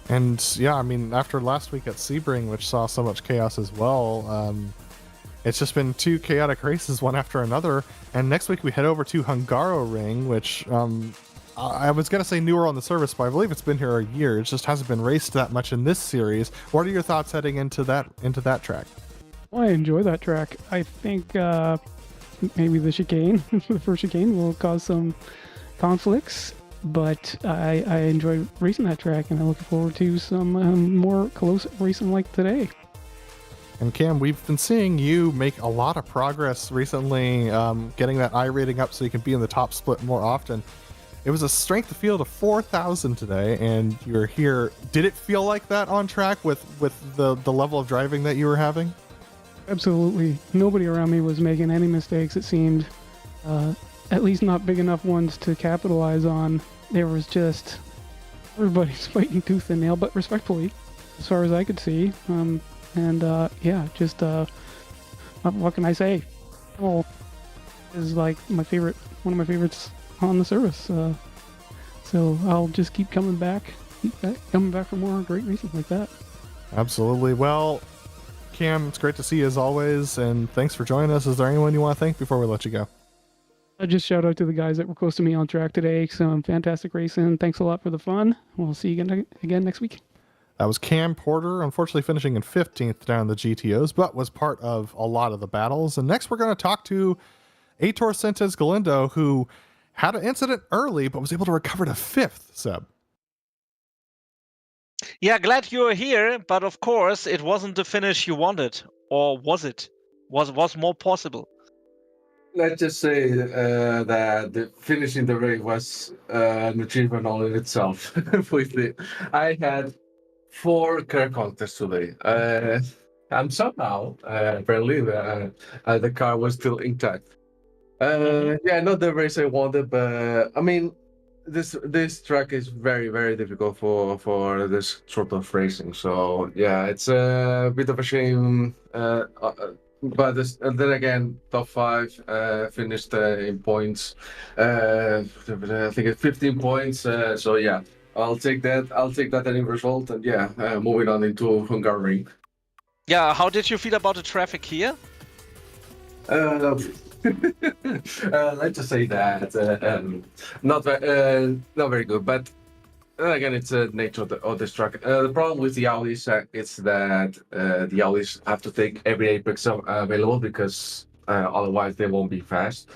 And yeah, I mean, after last week at Sebring, which saw so much chaos as well, it's just been 2 chaotic races, one after another. And next week we head over to Hungaroring, which I was going to say newer on the service, but I believe it's been here a year. It just hasn't been raced that much in this series. What are your thoughts heading into that track? Well, I enjoy that track. I think maybe the chicane, the first chicane, will cause some conflicts, but I enjoy racing that track, and I look forward to some more close racing like today. And Cam, we've been seeing you make a lot of progress recently, getting that I rating up so you can be in the top split more often. It was a strength of field of 4,000 today, and you're here. Did it feel like that on track with the level of driving that you were having? Absolutely. Nobody around me was making any mistakes, it seemed. At least not big enough ones to capitalize on. There was just everybody's fighting tooth and nail, but respectfully, as far as I could see. What can I say? Oh, is like one of my favorites on the service. So I'll just keep coming back for more great racing like that. Absolutely. Well, Cam, it's great to see you as always, and thanks for joining us. Is there anyone you want to thank before we let you go? I just shout out to the guys that were close to me on track today. Some fantastic racing. Thanks a lot for the fun. We'll see you again next week. That was Cam Porter, unfortunately finishing in 15th down the GTOs, but was part of a lot of the battles. And next we're going to talk to Aitor Sentes Galindo, who had an incident early, but was able to recover to 5th, Seb. Yeah, glad you're here, but of course it wasn't the finish you wanted. Or was it? Was more possible? Let's just say that the finishing the race was an achievement all in itself. I had 4 car contests today. And somehow, apparently, the car was still intact. Yeah, not the race I wanted, but I mean, this track is very, very difficult for this sort of racing. So yeah, it's a bit of a shame. But then again, top 5 finished in points. I think it's 15 points. So yeah, I'll take that. I'll take that any result. And yeah, moving on into Hungary. Yeah, how did you feel about the traffic here? Let's just say that not very good. But again, it's the nature of this track. The problem with the Audis is that the Audis have to take every apex available because otherwise they won't be fast.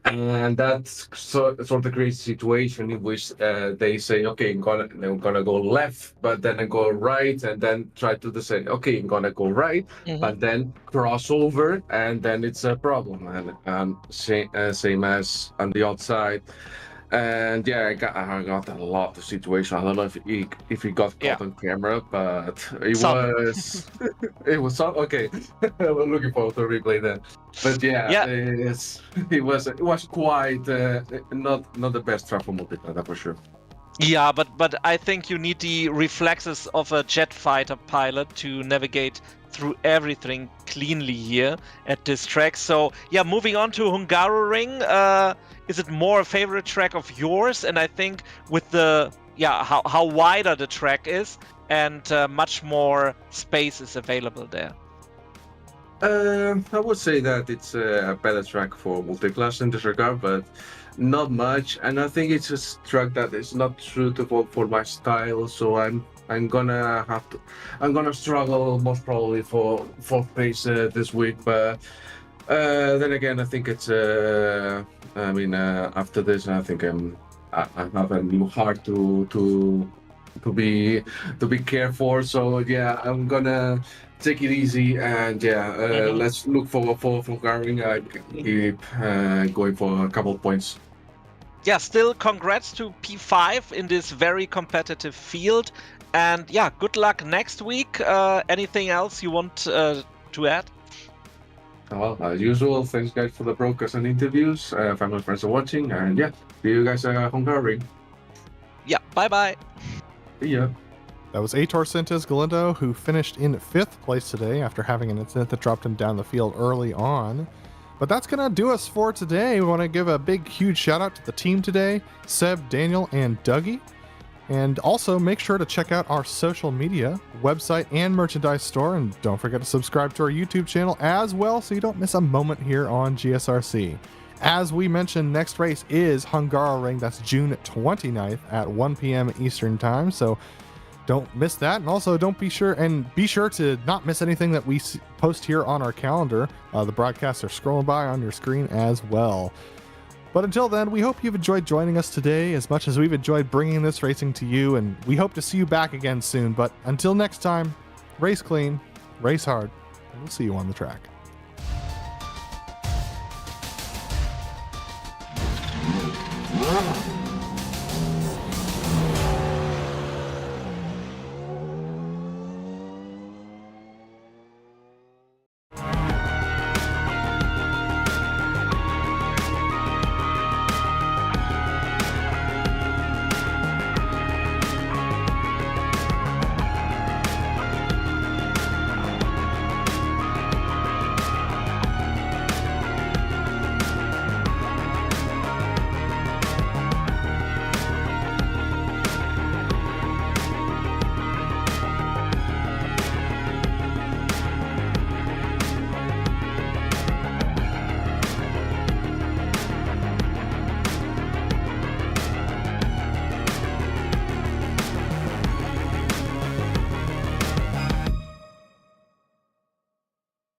And that's sort of creates a situation in which they say, okay, I'm gonna go left, but then I go right, and then try to say, okay, I'm gonna go right, but then cross over, and then it's a problem. And same as on the outside. And yeah, I got a lot of situation. I don't know if he got caught on camera, but it was okay. I'm looking forward to replay that. But yeah. It was quite not the best track for multiplayer, for sure. Yeah, but I think you need the reflexes of a jet fighter pilot to navigate through everything cleanly here at this track. So yeah, moving on to Hungaroring, is it more a favorite track of yours? And I think with the how wider the track is and much more space is available there. I would say that it's a better track for multiclass in this regard, but not much. And I think it's a track that is not suitable for my style. So I'm gonna struggle most probably for pace this week. But then again, I think it's after this, I think I have a new heart to be careful. So yeah, I'm gonna take it easy, and let's look forward for Hungary. Keep going for a couple of points. Yeah, still congrats to P5 in this very competitive field, and yeah, good luck next week. Anything else you want to add? Well, as usual, thanks guys for the broadcast and interviews. Family and friends are watching, and yeah, see you guys at Hungary. Yeah, bye. See ya. That was Aitor Sentes Galindo, who finished in 5th place today after having an incident that dropped him down the field early on. But that's going to do us for today. We want to give a big, huge shout out to the team today, Seb, Daniel, and Dougie. And also make sure to check out our social media, website, and merchandise store. And don't forget to subscribe to our YouTube channel as well so you don't miss a moment here on GSRC. As we mentioned, next race is Hungaroring. That's June 29th at 1 p.m. Eastern Time. So don't miss that. And also be sure to not miss anything that we post here on our calendar. The broadcasts are scrolling by on your screen as well. But until then, we hope you've enjoyed joining us today as much as we've enjoyed bringing this racing to you, and we hope to see you back again soon. But until next time, race clean, race hard, and we'll see you on the track.